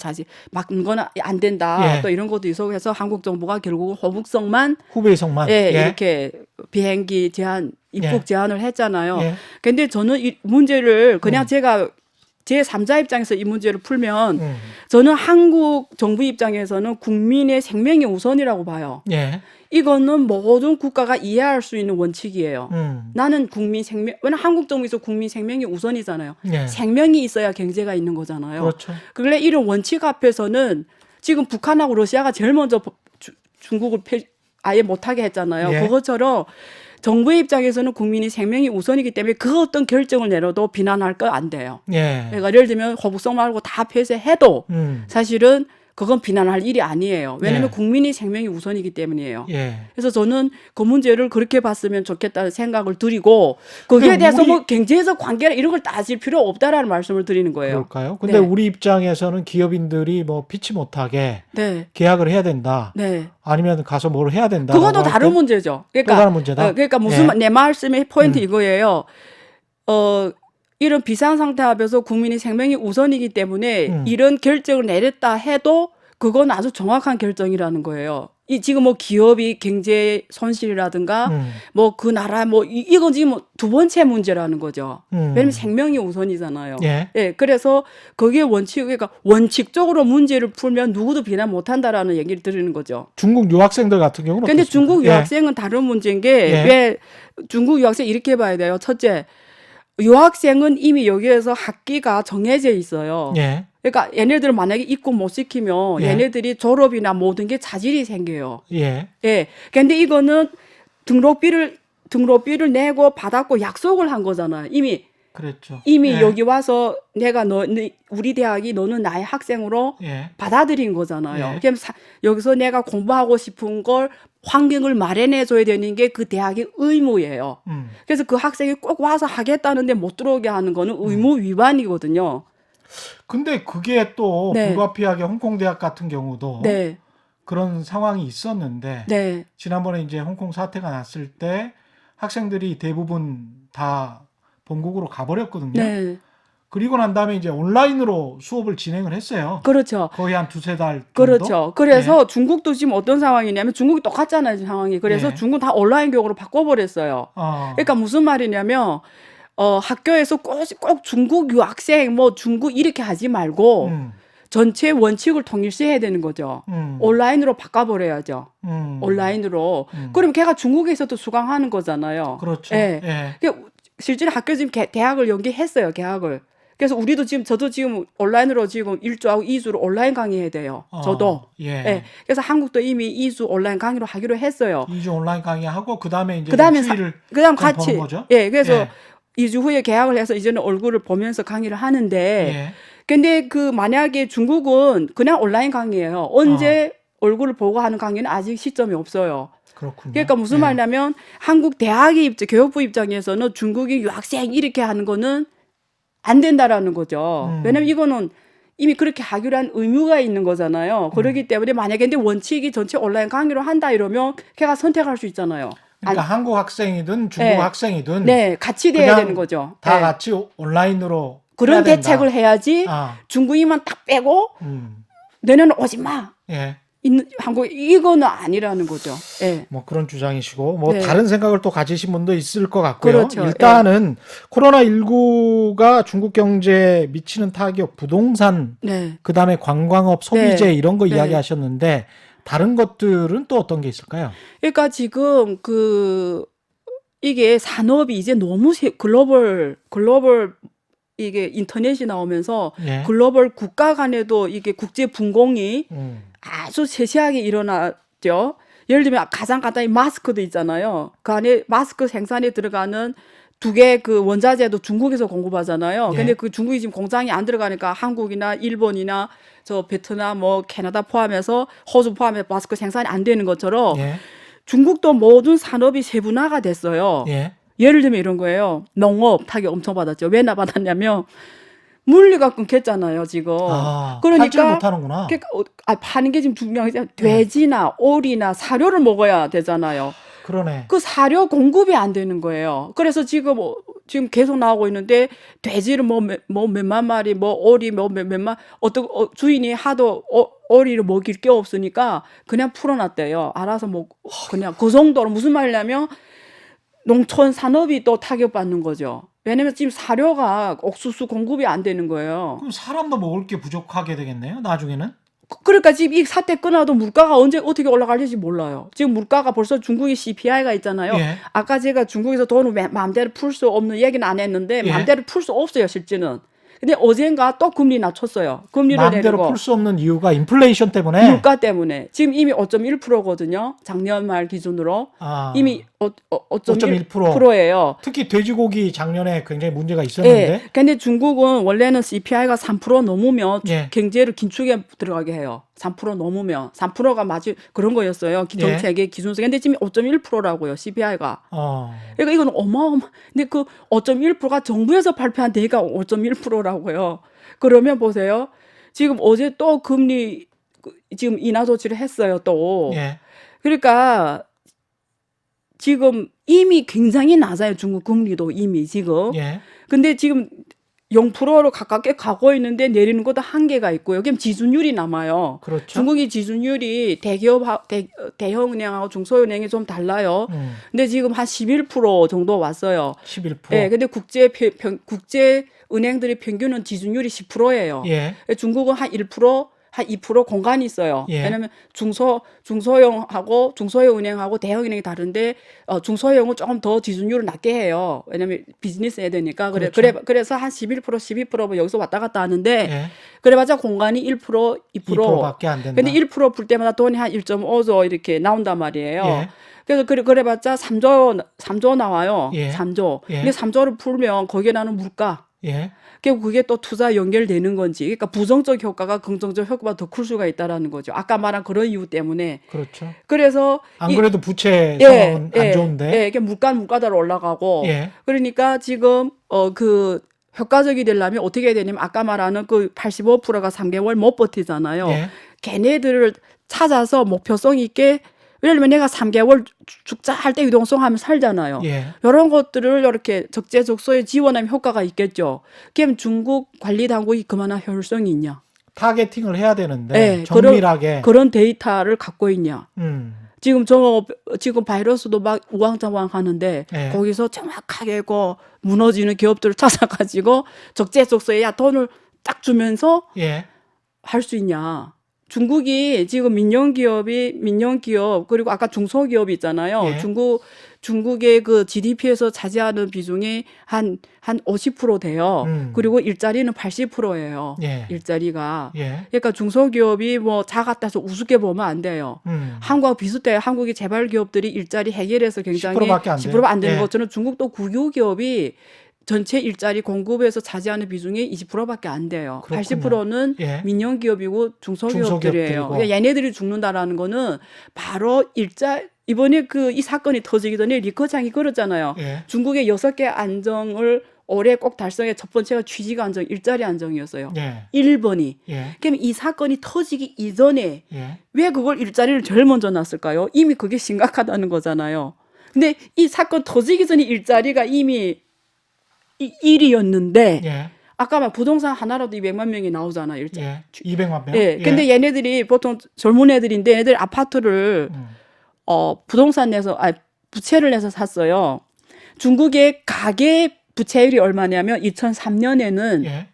막는 건 안 된다. 예. 또 이런 것도 있어 해서 한국 정부가 결국 호북성만 후베이성만. 예, 예. 이렇게 비행기 제한 입국 예. 제한을 했잖아요. 예. 근데 저는 이 문제를 그냥 제가 제 3자 입장에서 이 문제를 풀면 저는 한국 정부 입장에서는 국민의 생명이 우선이라고 봐요. 예. 이거는 모든 국가가 이해할 수 있는 원칙이에요. 나는 국민 생명, 왜냐면 한국 정부에서 국민 생명이 우선이잖아요. 예. 생명이 있어야 경제가 있는 거잖아요. 그렇죠. 그래 이런 원칙 앞에서는 지금 북한하고 러시아가 제일 먼저 중국을 아예 못하게 했잖아요. 예. 그것처럼 정부의 입장에서는 국민이 생명이 우선이기 때문에 그 어떤 결정을 내려도 비난할 거 안 돼요. 예. 그러니까 예를 들면 호북성 말고 다 폐쇄해도 사실은 그건 비난할 일이 아니에요. 왜냐하면 예. 국민이 생명이 우선이기 때문이에요. 예. 그래서 저는 그 문제를 그렇게 봤으면 좋겠다는 생각을 드리고 거기에 근데 대해서 우리- 뭐 경제적 관계나 이런 걸 따질 필요 없다라는 말씀을 드리는 거예요. 그럴까요? 근데 네. 우리 입장에서는 기업인들이 뭐 피치 못하게 네. 계약을 해야 된다. 네. 아니면 가서 뭘 해야 된다. 그것도 다른 문제죠. 그러니까, 다른 문제다? 그러니까 무슨 예. 내 말씀의 포인트 이거예요. 이런 비상 상태 앞에서 국민의 생명이 우선이기 때문에 이런 결정을 내렸다 해도 그건 아주 정확한 결정이라는 거예요. 지금 뭐 기업이 경제 손실이라든가 뭐 그 나라 뭐 이건 지금 두 번째 문제라는 거죠. 왜냐면 생명이 우선이잖아요. 예. 그래서 거기에 그러니까 원칙적으로 문제를 풀면 누구도 비난 못 한다라는 얘기를 드리는 거죠. 중국 유학생들 같은 경우는 근데 어떻습니까? 중국 예. 유학생은 다른 문제인 게 예. 왜 중국 유학생 이렇게 봐야 돼요. 첫째, 유학생은 이미 여기에서 학기가 정해져 있어요. 예. 그러니까 얘네들 만약에 입국 못 시키면 예. 얘네들이 졸업이나 모든 게 자질이 생겨요. 예. 예. 근데 이거는 등록비를 내고 받았고 약속을 한 거잖아요. 이미 그랬죠. 예. 예. 여기 와서 내가 우리 대학이 너는 나의 학생으로 예. 받아들인 거잖아요. 예. 그럼 여기서 내가 공부하고 싶은 걸 환경을 마련해 줘야 되는 게 그 대학의 의무예요. 그래서 그 학생이 꼭 와서 하겠다는데 못 들어오게 하는 거는 의무 위반이거든요. 근데 그게 또 네. 불가피하게 홍콩 대학 같은 경우도 네. 그런 상황이 있었는데 네. 지난번에 이제 홍콩 사태가 났을 때 학생들이 대부분 다 본국으로 가버렸거든요. 네. 그리고 난 다음에 이제 온라인으로 수업을 진행을 했어요. 그렇죠. 거의 한 두세 달 정도. 그렇죠. 그래서 중국도 지금 어떤 상황이냐면 중국이 똑같잖아요, 지금 상황이. 그래서 예. 중국 다 온라인 교육으로 바꿔버렸어요. 그러니까 무슨 말이냐면 학교에서 꼭 중국 유학생 뭐 중국 이렇게 하지 말고 전체 원칙을 통일시해야 되는 거죠. 온라인으로 바꿔버려야죠. 온라인으로. 그럼 걔가 중국에 있어도 수강하는 거잖아요. 그렇죠. 예. 예. 그러니까 실제로 학교 지금 대학을 연계했어요, 계약을. 그래서 저도 지금 온라인으로 지금 1주하고 2주로 온라인 강의해야 돼요. 저도. 예. 예. 그래서 한국도 이미 2주 온라인 강의로 하기로 했어요. 2주 온라인 강의하고 그다음에 이제 그다음 일주일을 같이 보는 거죠? 예. 그래서 예. 2주 후에 계약을 해서 이제는 얼굴을 보면서 강의를 하는데 예. 근데 만약에 중국은 그냥 온라인 강의예요. 언제 얼굴을 보고 하는 강의는 아직 시점이 없어요. 그렇군요. 그러니까 무슨 예. 말이냐면 한국 대학의 교육부 입장에서는 중국이 유학생 이렇게 하는 거는 안 된다라는 거죠. 왜냐면 이거는 이미 그렇게 하기로 한 의무가 있는 거잖아요. 그렇기 때문에 만약에 근데 원칙이 전체 온라인 강의로 한다 이러면 걔가 선택할 수 있잖아요. 그러니까 한국 학생이든 중국 네. 학생이든 네, 같이 돼야 그냥 되는 거죠. 다 네. 같이 온라인으로 그런 해야 된다. 대책을 해야지 중국인만 딱 빼고 너네는 오지 마. 예. 한국 이거는 아니라는 거죠. 예. 뭐 그런 주장이시고 뭐 네. 다른 생각을 또 가지신 분도 있을 것 같고요. 그렇죠. 일단은 코로나19가 중국 경제에 미치는 타격, 부동산, 네. 그다음에 관광업, 소비재 네. 이런 거 네. 이야기하셨는데 다른 것들은 또 어떤 게 있을까요? 그러니까 지금 이게 산업이 이제 너무 글로벌 이게 인터넷이 나오면서 예. 글로벌 국가 간에도 이게 국제 분공이 아주 세세하게 일어났죠. 예를 들면 가장 간단히 마스크도 있잖아요. 그 안에 마스크 생산에 들어가는 두 개 원자재도 중국에서 공급하잖아요. 예. 근데 그 중국이 지금 공장이 안 들어가니까 한국이나 일본이나 베트남, 캐나다 포함해서 호주 포함해서 마스크 생산이 안 되는 것처럼 예. 중국도 모든 산업이 세분화가 됐어요. 예. 예를 들면 이런 거예요. 농업 타격 엄청 받았죠. 왜나 받았냐면 물류가 끊겼잖아요, 지금. 팔지를 못하는구나. 그러니까 파는 게 지금 중요하지. 돼지나 오리나 사료를 먹어야 되잖아요. 그러네. 그 사료 공급이 안 되는 거예요. 그래서 지금 계속 나오고 있는데 돼지를 뭐 몇만 마리, 뭐 오리 뭐 몇만 주인이 하도 오리를 먹일 게 없으니까 그냥 풀어놨대요. 알아서 뭐 그냥 그 정도로 무슨 말이냐면 농촌 산업이 또 타격받는 거죠. 왜냐면 지금 사료가 옥수수 공급이 안 되는 거예요. 그럼 사람도 먹을 게 부족하게 되겠네요. 나중에는. 그러니까 지금 이 사태 끊어도 물가가 언제 어떻게 올라갈지 몰라요. 지금 물가가 벌써 중국의 CPI가 있잖아요. 예. 아까 제가 중국에서 돈을 마음대로 풀 수 없는 얘기는 안 했는데 예. 마음대로 풀 수 없어요, 실제는. 근데 어젠가 또 금리 낮췄어요. 금리를 마음대로 내리고. 풀 수 없는 이유가 인플레이션 때문에. 물가 때문에. 지금 이미 5.1%거든요. 작년 말 기준으로. 이미 5.1%예요. 특히 돼지고기 작년에 굉장히 문제가 있었는데. 예. 근데 중국은 원래는 CPI가 3% 넘으면 예. 경제를 긴축에 들어가게 해요. 3% 넘으면 3%가 마치 그런 거였어요. 정책의 기준세. 근데 지금 5.1%라고요. CPI가. 그러니까 이건 어마어마. 근데 그 5.1%가 정부에서 발표한 데가 5.1%라고요. 그러면 보세요. 지금 어제 또 금리 지금 인하 조치를 했어요. 또. 예. 그러니까 지금 이미 굉장히 낮아요. 중국 금리도 이미 지금. 예. 근데 지금 0%로 가깝게 가고 있는데 내리는 것도 한계가 있고요. 여기 지준율이 남아요. 그렇죠. 중국이 지준율이 대형은행하고 중소은행이 좀 달라요. 근데 지금 한 11% 정도 왔어요. 11%. 예, 근데 국제 은행들의 평균은 지준율이 10%예요. 예. 중국은 한 1%, 한 2% 공간이 있어요. 예. 왜냐하면 중소형하고 중소형 은행하고 대형 은행이 다른데 중소형은 조금 더 지준율을 낮게 해요. 왜냐하면 비즈니스 해야 되니까. 그렇죠. 그래서 한 11%, 12% 여기서 왔다 갔다 하는데 예. 그래봤자 공간이 1%, 2%. 2%밖에 안 된다. 근데 1%풀 때마다 돈이 한 1.5조 이렇게 나온단 말이에요. 예. 그래서 그래봤자 3조 나와요. 예. 3조. 예. 근데 3조를 풀면 거기에 나는 물가. 예. 결국 그게 또 투자 연결되는 건지, 그러니까 부정적 효과가 긍정적 효과가 더 클 수가 있다라는 거죠. 아까 말한 그런 이유 때문에. 그렇죠. 그래서 안 그래도 부채 상황은 안 좋은데. 예, 이게 물가대로 올라가고. 예. 그러니까 지금 그 효과적이 되려면 어떻게 해야 되냐면 아까 말하는 그 85%가 3개월 못 버티잖아요. 예. 걔네들을 찾아서 목표성 있게. 예를 들면 내가 3개월 죽자 할 때 유동성 하면 살잖아요. 예. 이런 것들을 이렇게 적재적소에 지원하면 효과가 있겠죠. 그럼 중국 관리 당국이 그만한 효율성이 있냐? 타겟팅을 해야 되는데 네, 정밀하게. 그런 데이터를 갖고 있냐? 음. 지금 바이러스도 막 우왕좌왕 하는데 예. 거기서 정확하게 그 무너지는 기업들을 찾아가지고 적재적소에 야 돈을 딱 주면서 예. 할 수 있냐? 중국이 지금 민영 기업 그리고 아까 중소기업이 있잖아요. 예. 중국의 그 GDP에서 차지하는 비중이 한 50% 돼요. 그리고 일자리는 80%예요. 예. 일자리가. 예. 그러니까 중소기업이 뭐 작았다서 우습게 보면 안 돼요. 한국하고 비슷해요. 한국의 재벌 기업들이 일자리 해결해서 굉장히 10%밖에 안 돼요. 10%안 되는 예. 것처럼 중국도 국유기업이 전체 일자리 공급에서 차지하는 비중이 20%밖에 안 돼요. 그렇군요. 80%는 예. 민영기업이고 중소기업들이에요. 중소기업들이고. 그러니까 얘네들이 죽는다라는 거는 바로 이번에 이 사건이 터지기 전에 리커창이 그랬잖아요. 예. 중국의 6개 안정을 올해 꼭 달성해 첫 번째가 취직 안정, 일자리 안정이었어요. 예. 1번이. 예. 그럼 이 사건이 터지기 이전에 예. 왜 그걸 일자리를 제일 먼저 놨을까요? 이미 그게 심각하다는 거잖아요. 근데 이 사건 터지기 전에 일자리가 이미 1위였는데 예. 아까 막 부동산 하나라도 200만 명이 나오잖아요. 일자리. 예. 200만 명. 예. 근데 얘네들이 보통 젊은 애들인데 얘네들 아파트를 부동산 내서 부채를 내서 샀어요. 중국의 가계 부채율이 얼마냐면 2003년에는 예.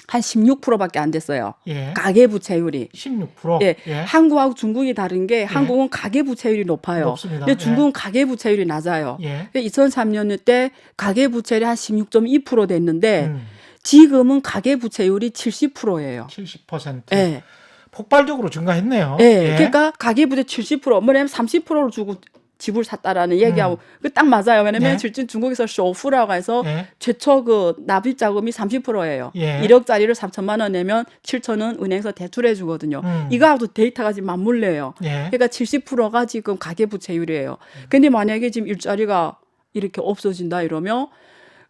한 16%밖에 안 됐어요. 예. 가계 부채율이. 16%. 예. 예. 한국하고 중국이 다른 게 한국은 가계 부채율이 높아요. 높습니다. 근데 중국은 가계 부채율이 낮아요. 예. 2003년 때 가계 부채율이 한 16.2% 됐는데 음. 지금은 가계 부채율이 70%예요. 70%. 예. 폭발적으로 증가했네요. 예. 그러니까 가계 부채 70%, 뭐냐면 30%를 주고 집을 샀다라는 얘기하고 그 딱 맞아요. 왜냐면 예. 실제 중국에서 쇼후라고 해서 예. 최초 그 납입 자금이 30%예요. 예. 1억짜리를 3천만 원 내면 7천은 은행에서 대출해 주거든요. 이거하고도 데이터가 지금 맞물려요. 예. 그러니까 70%가 지금 가계부채율이에요. 근데 만약에 지금 일자리가 이렇게 없어진다 이러면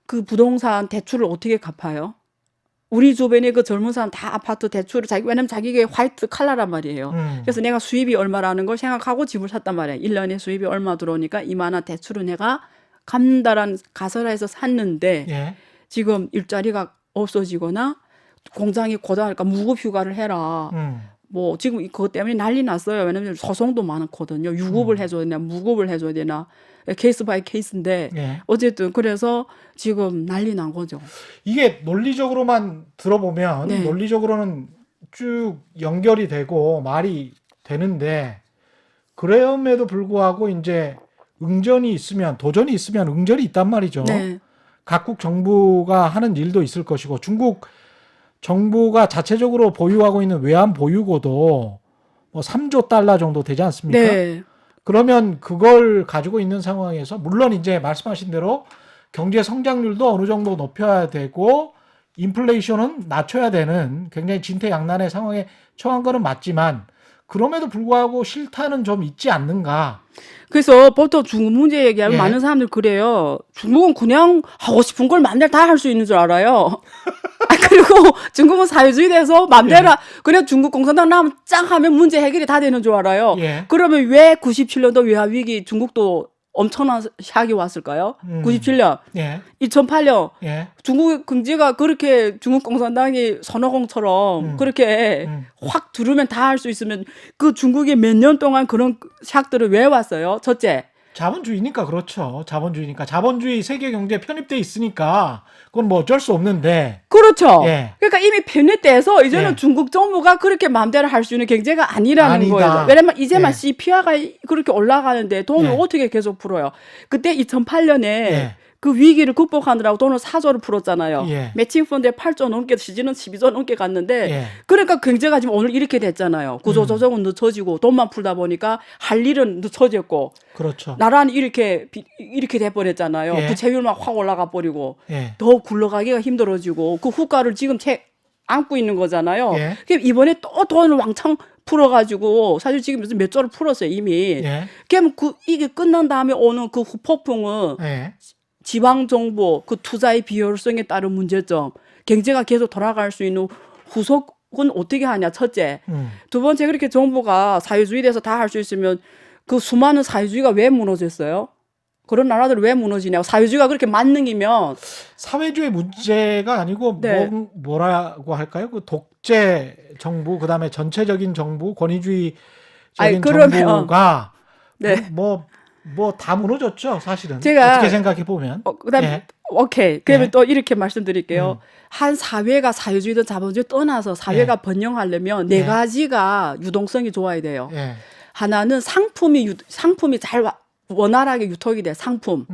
그 부동산 대출을 어떻게 갚아요? 우리 주변에 그 젊은 사람 다 아파트 대출을 왜냐면 자기가 화이트 칼라란 말이에요. 그래서 내가 수입이 얼마라는 걸 생각하고 집을 샀단 말이에요. 1년에 수입이 얼마 들어오니까 이만한 대출은 내가 갚는다라는 가설하에서 샀는데 예. 지금 일자리가 없어지거나 공장이 고장하니까 무급 휴가를 해라. 뭐 지금 그것 때문에 난리 났어요. 왜냐면 소송도 많거든요. 유급을 해줘야 되나 무급을 해줘야 되나 케이스 바이 케이스인데 예. 어쨌든 그래서 지금 난리 난 거죠. 이게 논리적으로만 들어보면 네. 논리적으로는 쭉 연결이 되고 말이 되는데 그럼에도 불구하고 이제 응전이 있으면 도전이 있으면 응전이 있단 말이죠. 네. 각국 정부가 하는 일도 있을 것이고 중국 정부가 자체적으로 보유하고 있는 외환 보유고도 뭐 3조 달러 정도 되지 않습니까? 네. 그러면 그걸 가지고 있는 상황에서 물론 이제 말씀하신 대로 경제 성장률도 어느 정도 높여야 되고 인플레이션은 낮춰야 되는 굉장히 진퇴양난의 상황에 처한 거는 맞지만 그럼에도 불구하고 실타는 좀 있지 않는가. 그래서 보통 중국 문제 얘기하면 예. 많은 사람들 그래요. 중국은 그냥 하고 싶은 걸 마음대로 다 할 수 있는 줄 알아요. 그리고 중국은 사회주의 돼서 마음대로 그냥 중국 공산당 나오면 짱 하면 문제 해결이 다 되는 줄 알아요. 예. 그러면 왜 97년도 외환위기 중국도 엄청난 샥이 왔을까요? 97년, 예. 2008년 예. 중국 경제가 그렇게 중국 공산당이 선호공처럼 그렇게 확 두르면 다 할 수 있으면 그 중국이 몇 년 동안 그런 샥들을 왜 왔어요? 첫째. 자본주의니까 그렇죠. 자본주의니까. 자본주의 세계 경제에 편입돼 있으니까 그건 뭐 어쩔 수 없는데. 그렇죠. 예. 그러니까 이미 편입돼서 이제는 예. 중국 정부가 그렇게 마음대로 할 수 있는 경제가 아니라는 아니다. 거예요. 왜냐면 이제만 예. CPI가 그렇게 올라가는데 돈을 예. 어떻게 계속 풀어요? 그때 2008년에 예. 그 위기를 극복하느라고 돈을 4조를 풀었잖아요. 예. 매칭 펀드에 8조 넘게 시즌은 12조 넘게 갔는데 예. 그러니까 경제가 지금 오늘 이렇게 됐잖아요. 구조조정은 늦춰지고 돈만 풀다 보니까 할 일은 늦춰졌고 그렇죠. 나라는 이렇게 돼버렸잖아요. 예. 부채율만 확 올라가 버리고 예. 더 굴러가기가 힘들어지고 그 후과를 지금 안고 있는 거잖아요. 예. 그럼 이번에 또 돈을 왕창 풀어가지고 사실 지금 몇 조를 풀었어요 이미. 예. 그럼 이게 끝난 다음에 오는 그 후폭풍은 예. 지방 정부 그 투자의 비효율성에 따른 문제점, 경제가 계속 돌아갈 수 있는 후속은 어떻게 하냐 첫째. 두 번째 그렇게 정부가 사회주의 돼서 다 할 수 있으면 그 수많은 사회주의가 왜 무너졌어요? 그런 나라들 왜 무너지냐고. 사회주의가 그렇게 만능이면 사회주의 문제가 아니고 네. 뭐라고 할까요? 그 독재 정부 그다음에 전체적인 정부 권위주의적인 아니, 그러면- 정부가 네. 뭐 다 무너졌죠, 사실은. 제가- 어떻게 생각해 보면. 그다음에 예. 오케이. 그러면 예. 또 이렇게 말씀드릴게요. 한 사회가 사회주의든 자본주의 떠나서 사회가 예. 번영하려면 네 예. 가지가 유동성이 좋아야 돼요. 예. 하나는 상품이 잘 원활하게 유통이 돼. 상품.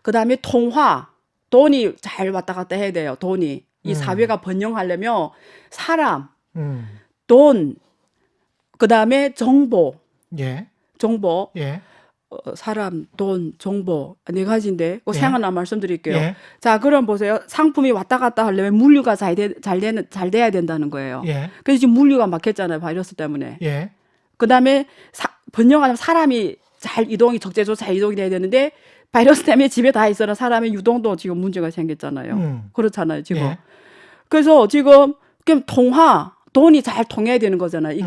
그다음에 통화. 돈이 잘 왔다 갔다 해야 돼요. 돈이. 이 사회가 번영하려면 사람, 돈, 그다음에 정보. 예. 정보. 예. 사람, 돈, 정보 네 가지인데 예. 생각나 말씀드릴게요. 예. 자, 그럼 보세요. 상품이 왔다 갔다 하려면 물류가 잘 돼야 된다는 거예요. 예. 그래서 지금 물류가 막혔잖아요. 바이러스 때문에. 예. 그다음에 번영하려면 사람이 적재적으로 잘 이동이 돼야 되는데 바이러스 때문에 집에 다 있어라 사람의 유동도 지금 문제가 생겼잖아요. 그렇잖아요, 지금. 예. 그래서 지금 그럼 돈이 잘 통해야 되는 거잖아요.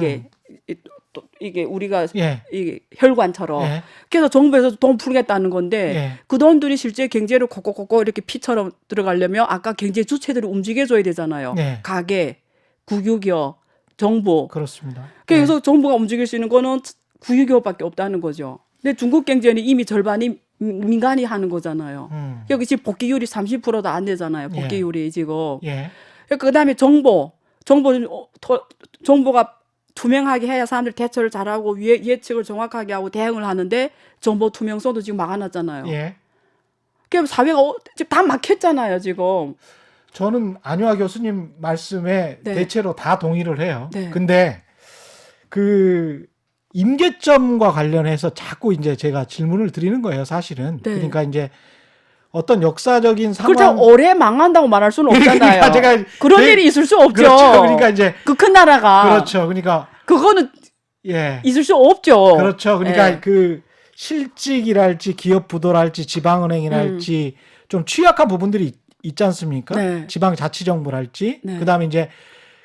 이게 우리가 예. 이게 혈관처럼. 예. 그래서 정부에서 돈 풀겠다는 건데 예. 그 돈들이 실제 경제를 콕콕콕 이렇게 피처럼 들어가려면 아까 경제 주체들을 움직여줘야 되잖아요. 네. 가게, 국유기업, 정부. 그렇습니다. 그래서 정부가 움직일 수 있는 거는 국유기업밖에 없다는 거죠. 근데 중국 경제는 이미 절반이 민간이 하는 거잖아요. 여기 지금 복귀율이 30%도 안 되잖아요. 복귀율이 지금. 예. 그다음에 정보가 투명하게 해야 사람들 대처를 잘하고 예측을 정확하게 하고 대응을 하는데 정보 투명성도 지금 막아놨잖아요. 예. 그럼 사회가 지금 다 막혔잖아요, 지금. 저는 안유아 교수님 말씀에 네. 대체로 다 동의를 해요. 네. 근데 그 임계점과 관련해서 자꾸 이제 제가 질문을 드리는 거예요, 사실은. 네. 그러니까 이제 어떤 역사적인 상황. 그렇죠. 오래 망한다고 말할 수는 없잖아요. 그러니까 제가 그런 일이 있을 수 없죠. 그렇죠. 그러니까 이제 그 큰 나라가. 그렇죠. 그러니까 그거는 예. 있을 수 없죠. 그렇죠. 그러니까 예. 그 실직이랄지 기업 부도랄지 지방은행이랄지 좀 취약한 부분들이 있지 않습니까? 네. 지방자치정부랄지 네. 그다음에 이제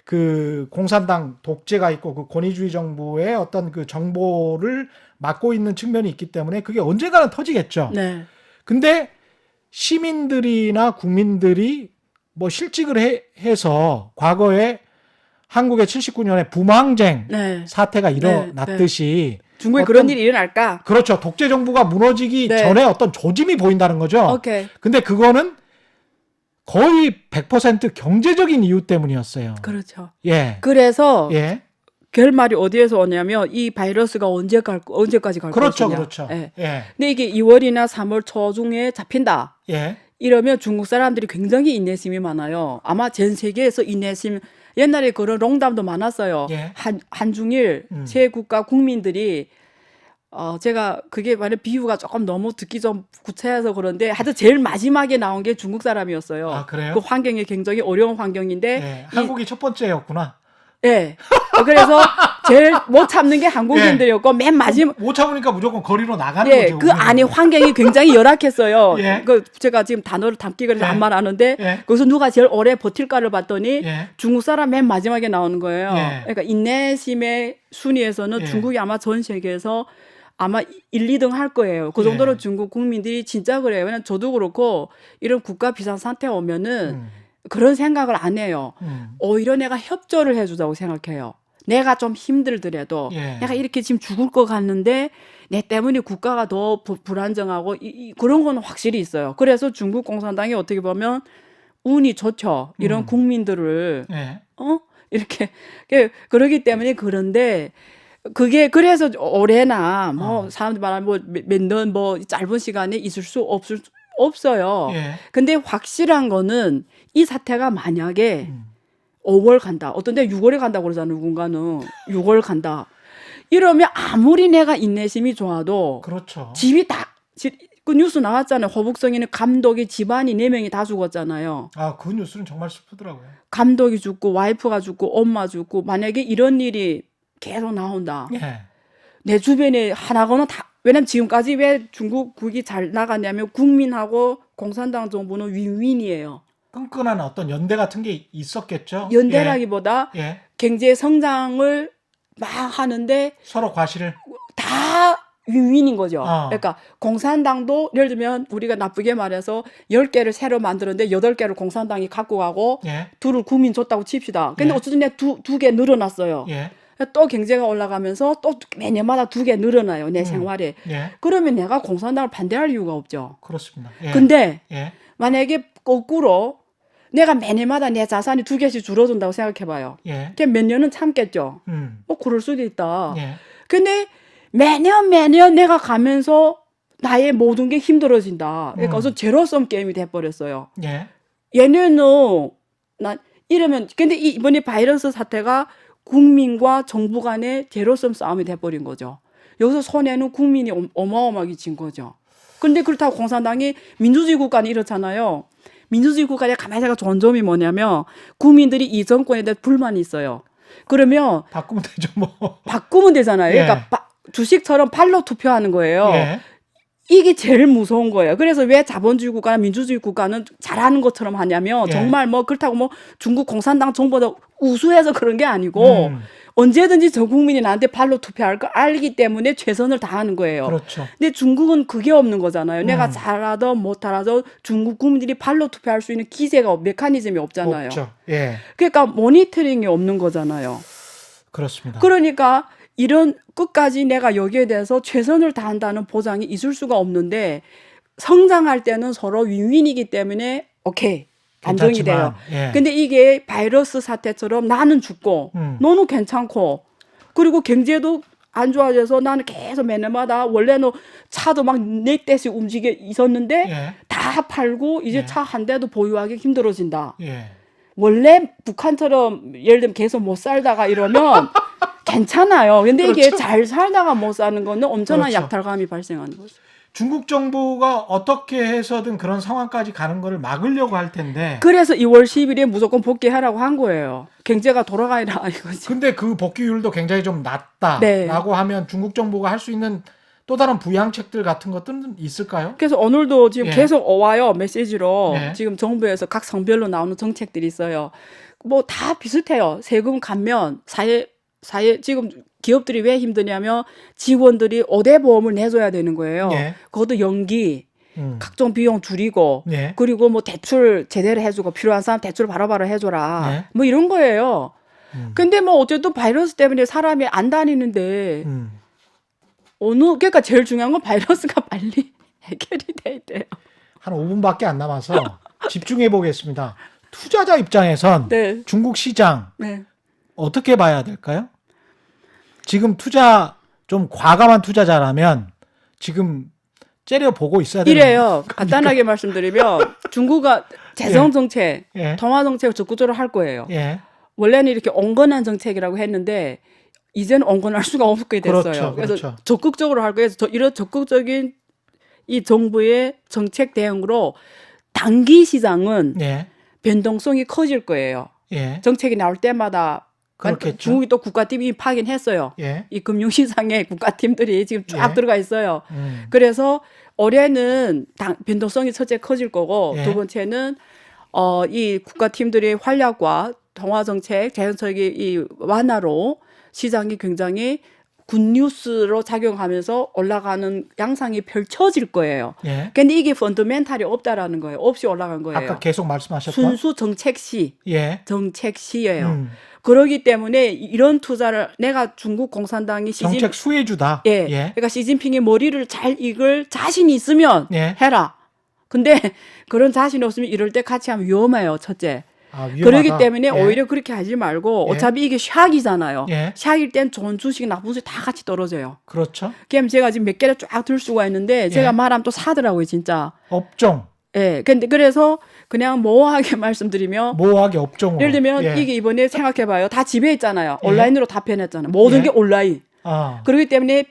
그 공산당 독재가 있고 그 권위주의 정부의 어떤 그 정보를 맡고 있는 측면이 있기 때문에 그게 언젠가는 터지겠죠. 네. 근데 시민들이나 국민들이 뭐 실직을 해서 과거에 한국의 79년에 부망쟁 네. 사태가 일어났듯이 중국에 어떤- 그런 일이 일어날까? 그렇죠. 독재 정부가 무너지기 네. 전에 어떤 조짐이 보인다는 거죠. 오케이. 근데 그거는 거의 100% 경제적인 이유 때문이었어요. 그렇죠. 예. 그래서 예. 결말이 어디에서 오냐면 이 바이러스가 언제까지 갈 그렇죠. 것이냐. 그렇죠. 예. 예. 근데 이게 2월이나 3월 초중에 잡힌다. 예. 이러면 중국 사람들이 굉장히 인내심이 많아요. 아마 전 세계에서 인내심 옛날에 그런 농담도 많았어요. 예. 한중일 세 국가 국민들이 제가 그게 만약 비유가 조금 너무 듣기 좀 구체해서 그런데 하여튼 제일 마지막에 나온 게 중국 사람이었어요. 아, 그래요? 그 환경이 굉장히 어려운 환경인데 예. 한국이 첫 번째였구나. 예. 그래서 제일 못 참는 게 한국인들이었고 맨 마지막 못 참으니까 무조건 거리로 나가는 예, 거죠. 그 안에 환경이 굉장히 열악했어요. 예. 그 제가 지금 단어를 담기 그래서 예. 안 말하는데 예. 거기서 누가 제일 오래 버틸까를 봤더니 예. 중국 사람 맨 마지막에 나오는 거예요. 예. 그러니까 인내심의 순위에서는 예. 중국이 아마 전 세계에서 아마 1, 2등 할 거예요. 그 정도로 예. 중국 국민들이 진짜 그래요. 왜냐면 저도 그렇고 이런 국가 비상 사태 오면은 음. 그런 생각을 안 해요. 음. 오히려 내가 협조를 해주자고 생각해요. 내가 좀 힘들더라도 예. 내가 이렇게 지금 죽을 것 같는데 내 때문에 국가가 더 불안정하고 그런 건 확실히 있어요. 그래서 중국 공산당이 어떻게 보면 운이 좋죠. 이런 국민들을 예. 이렇게 그러기 때문에 그런데 그게 그래서 올해나 뭐 사람들 말하면 뭐몇년 뭐 짧은 시간에 있을 수 없어요. 예. 근데 확실한 거는 이 사태가 만약에 5월 간다. 어떤 데 6월에 간다고 그러잖아요. 누군가는 6월 간다. 이러면 아무리 내가 인내심이 좋아도 그렇죠. 집이 그 뉴스 나왔잖아요. 호북성에는 감독이 집안이 4명이 다 죽었잖아요. 아, 그 뉴스는 정말 슬프더라고요. 감독이 죽고 와이프가 죽고 엄마 죽고 만약에 이런 일이 계속 나온다. 예. 내 주변에 하나거나 다 왜냐면 지금까지 왜 중국국이 잘 나갔냐면 국민하고 공산당 정부는 윈윈이에요. 끈끈한 어떤 연대 같은 게 있었겠죠. 연대라기보다 예. 예. 경제 성장을 막 하는데 서로 과실을. 다 윈윈인 거죠. 어. 그러니까 공산당도 예를 들면 우리가 나쁘게 말해서 10개를 새로 만들었는데 8개를 공산당이 갖고 가고 예. 둘을 국민 줬다고 칩시다. 근데 예. 어쨌든 내가 두 개 늘어났어요. 예. 또 경제가 올라가면서 또 매년마다 2개 늘어나요. 내 생활에. 예. 그러면 내가 공산당을 반대할 이유가 없죠. 그렇습니다. 예. 근데 예. 만약에 거꾸로 내가 매년마다 내 자산이 2개씩 줄어든다고 생각해봐요. 예. 그럼 몇 년은 참겠죠. 뭐 그럴 수도 있다. 예. 근데 매년 내가 가면서 나의 모든 게 힘들어진다. 그러니까 그래서 제로섬 게임이 돼버렸어요. 예. 얘네는 이러면 근데 이번에 바이러스 사태가 국민과 정부 간의 제로섬 싸움이 돼버린 거죠. 여기서 손해는 국민이 어마어마하게 진 거죠. 근데 그렇다고 공산당이 민주주의 국가는 이렇잖아요. 민주주의 국가에 가만히 생각 좋은 점이 뭐냐면 국민들이 이 정권에 대해 불만이 있어요. 그러면 바꾸면 되죠, 뭐. 바꾸면 되잖아요. 예. 그러니까 주식처럼 발로 투표하는 거예요. 예. 이게 제일 무서운 거예요. 그래서 왜 자본주의 국가나 민주주의 국가는 잘하는 것처럼 하냐면 예. 정말 뭐 그렇다고 뭐 중국 공산당 정보다 우수해서 그런 게 아니고 언제든지 전 국민이 나한테 발로 투표할 거 알기 때문에 최선을 다하는 거예요. 그렇죠. 근데 중국은 그게 없는 거잖아요. 내가 잘하든 못하라도 중국 국민들이 발로 투표할 수 있는 기제가 메커니즘이 없잖아요. 없죠. 예. 그러니까 모니터링이 없는 거잖아요. 그렇습니다. 그러니까 이런 끝까지 내가 여기에 대해서 최선을 다한다는 보장이 있을 수가 없는데 성장할 때는 서로 윈윈이기 때문에 오케이. 안정이 돼요. 예. 근데 이게 바이러스 사태처럼 나는 죽고 너는 괜찮고 그리고 경제도 안 좋아져서 나는 계속 매년마다 원래는 차도 막 4대씩 움직여 있었는데 예. 다 팔고 이제 예. 차 한 대도 보유하기 힘들어진다. 예. 원래 북한처럼 예를 들면 계속 못 살다가 이러면 괜찮아요. 근데 이게 그렇죠. 잘 살다가 못 사는 거는 엄청난 그렇죠. 약탈감이 발생하는 거죠. 중국 정부가 어떻게 해서든 그런 상황까지 가는 거를 막으려고 할 텐데. 그래서 2월 10일에 무조건 복귀하라고 한 거예요. 경제가 돌아가야 이거지. 근데 그 복귀율도 굉장히 좀 낮다라고 네. 하면 중국 정부가 할 수 있는 또 다른 부양책들 같은 것들은 있을까요? 그래서 오늘도 지금 예. 계속 와요. 메시지로. 예. 지금 정부에서 각 성별로 나오는 정책들이 있어요. 뭐 다 비슷해요. 세금 감면, 사회 지금 기업들이 왜 힘드냐면 직원들이 5대 보험을 내줘야 되는 거예요. 예. 그것도 연기, 각종 비용 줄이고, 예. 그리고 뭐 대출 제대로 해주고 필요한 사람 대출 바로바로 해줘라. 네. 뭐 이런 거예요. 근데 뭐 어쨌든 바이러스 때문에 사람이 안 다니는데 그러니까 제일 중요한 건 바이러스가 빨리 해결이 돼야 돼요. 한 5분밖에 안 남아서 집중해 보겠습니다. 투자자 입장에선 네. 중국 시장 네. 어떻게 봐야 될까요? 지금 투자 좀 과감한 투자자라면 지금 째려보고 있어야 되는 이래요. 간단하게 말씀드리면 중국은 재정 정책, 예. 통화 정책을 적극적으로 할 거예요. 예. 원래는 이렇게 온건한 정책이라고 했는데 이제는 온건할 수가 없게 됐어요. 그렇죠, 그래서 그렇죠. 적극적으로 할 거예요. 이런 적극적인 이 정부의 정책 대응으로 단기 시장은 예. 변동성이 커질 거예요. 예. 정책이 나올 때마다 그렇겠죠. 중국이 또 국가팀이 파긴 했어요. 예. 이 금융시장에 국가팀들이 지금 쫙 예. 들어가 있어요. 그래서 올해는 변동성이 첫째 커질 거고 예. 두 번째는 이 국가팀들의 활약과 통화정책, 재정책의 이 완화로 시장이 굉장히 굿뉴스로 작용하면서 올라가는 양상이 펼쳐질 거예요. 예. 근데 이게 펀더멘탈이 없다라는 거예요. 없이 올라간 거예요. 아까 계속 말씀하셨던 순수 정책시, 예. 정책시예요. 그러기 때문에 이런 투자를 내가 중국 공산당이 정책 수혜주다. 예. 예. 그러니까 시진핑이 머리를 잘 이걸 자신이 있으면 예. 해라. 근데 그런 자신 없으면 이럴 때 같이 하면 위험해요. 첫째. 아, 위험하다. 그러기 때문에 예. 오히려 그렇게 하지 말고 예. 어차피 이게 샥이잖아요. 예. 샥일 땐 좋은 주식, 나쁜 주식 다 같이 떨어져요. 그렇죠. 그럼 제가 지금 몇 개를 쫙 들 수가 있는데 제가 예. 말하면 또 사더라고요, 진짜. 업종 예. 근데 그래서 그냥 모호하게 말씀드리면 모호하게 업종으로. 예를 들면 예. 이게 이번에 생각해봐요. 다 집에 있잖아요. 예. 온라인으로 다 변했잖아요. 모든 예. 게 온라인. 아. 그렇기 때문에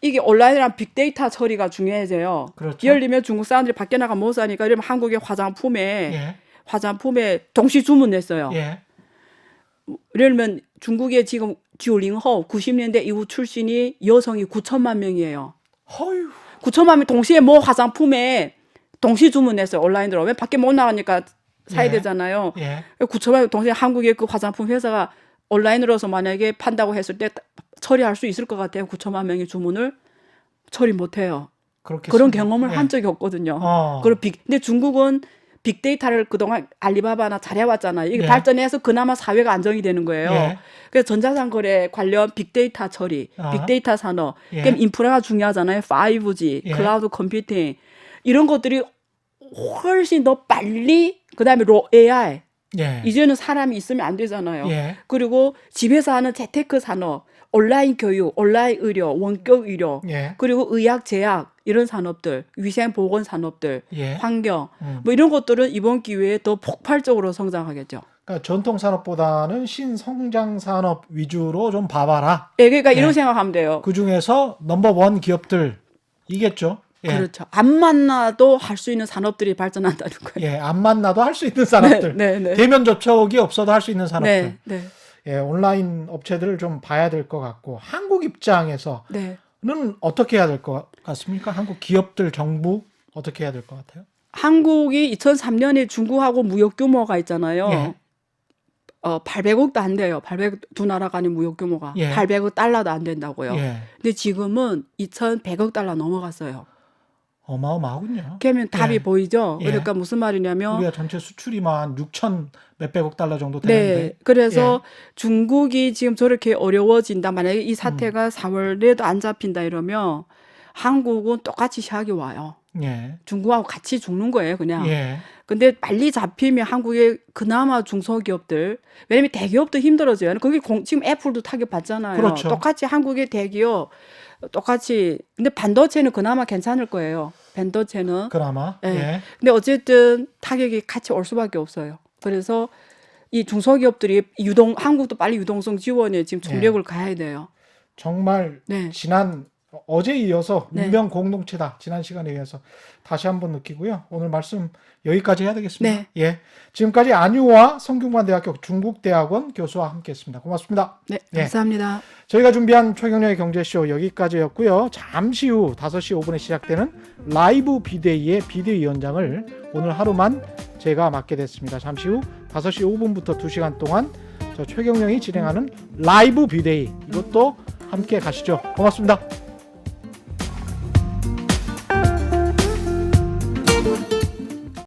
이게 온라인이랑 빅데이터 처리가 중요해져요. 그렇죠. 예를 들면 중국 사람들이 밖에 나가 못 사니까 이러면 한국의 예. 화장품에 동시 주문했어요. 예. 예를 들면 중국에 지금 90호 90년대 이후 출신이 여성이 9천만 명이에요. 허유. 9천만 명 동시에 뭐 화장품에 동시 주문했어요. 온라인으로. 왜 밖에 못 나가니까 사야 예. 되잖아요. 예. 9천만 명 동시에 한국의 그 화장품 회사가 온라인으로서 만약에 판다고 했을 때 처리할 수 있을 것 같아요. 9천만 명의 주문을 처리 못해요. 그렇겠습니다. 그런 경험을 예. 한 적이 없거든요. 어. 근데 중국은 빅데이터를 그동안 알리바바나 잘해왔잖아요. 이게 예. 발전해서 그나마 사회가 안정이 되는 거예요. 예. 그래서 전자상 거래 관련 빅데이터 처리, 아. 빅데이터 산업, 예. 그럼 인프라가 중요하잖아요. 5G, 예. 클라우드 컴퓨팅 이런 것들이 훨씬 더 빨리 그다음에 AI 예. 이제는 사람이 있으면 안 되잖아요. 예. 그리고 집에서 하는 재테크 산업, 온라인 교육, 온라인 의료, 원격 의료, 예. 그리고 의학 제약 이런 산업들, 위생 보건 산업들, 예. 환경 뭐 이런 것들은 이번 기회에 더 폭발적으로 성장하겠죠. 그러니까 전통 산업보다는 신성장 산업 위주로 좀 봐봐라. 예, 그러니까 예. 이런 생각하면 돼요. 그 중에서 넘버원 기업들이겠죠. 예. 그렇죠. 안 만나도 할 수 있는 산업들이 발전한다는 거예요. 예, 안 만나도 할 수 있는 산업들. 네, 네. 대면 접촉이 없어도 할 수 있는 산업들. 네, 네, 예, 온라인 업체들을 좀 봐야 될 것 같고 한국 입장에서는 네. 어떻게 해야 될 것 같습니까? 한국 기업들, 정부 어떻게 해야 될 것 같아요? 한국이 2003년에 중국하고 무역 규모가 있잖아요. 예. 800억도 안 돼요. 800 두 나라 간의 무역 규모가 예. 800억 달러도 안 된다고요. 예, 근데 지금은 2,100억 달러 넘어갔어요. 어마어마하군요. 그러면 답이 예. 보이죠? 예. 그러니까 무슨 말이냐면 우리가 전체 수출이만 한 6천 몇백억 달러 정도 되는데. 네. 그래서 중국이 지금 저렇게 어려워진다. 만약에 이 사태가 4월에도 안 잡힌다 이러면 한국은 똑같이 시작이 와요. 예. 중국하고 같이 죽는 거예요, 그냥. 예. 근데 빨리 잡히면 한국의 그나마 중소기업들, 왜냐면 대기업도 힘들어져요. 거기 지금 애플도 타격 받잖아요. 그렇죠. 똑같이 한국의 대기업 똑같이. 근데 반도체는 그나마 괜찮을 거예요. 반도체는. 그나마. 예. 예. 근데 어쨌든 타격이 같이 올 수밖에 없어요. 그래서 이 중소기업들이 한국도 빨리 유동성 지원에 지금 총력을 가해야 돼요. 정말 네. 지난 어제 이어서 네. 운명 공동체다. 지난 시간에 이어서 다시 한번 느끼고요. 오늘 말씀 여기까지 해야 되겠습니다. 네. 예, 지금까지 안유화 성균관대학교 중국대학원 교수와 함께했습니다. 고맙습니다. 네, 예. 감사합니다. 저희가 준비한 최경영의 경제쇼 여기까지였고요. 잠시 후 5시 5분에 시작되는 라이브 비데이의 비대위원장을 오늘 하루만 제가 맡게 됐습니다. 잠시 후 5시 5분부터 2시간 동안 저 최경영이 진행하는 라이브 비데이 이것도 함께 가시죠. 고맙습니다.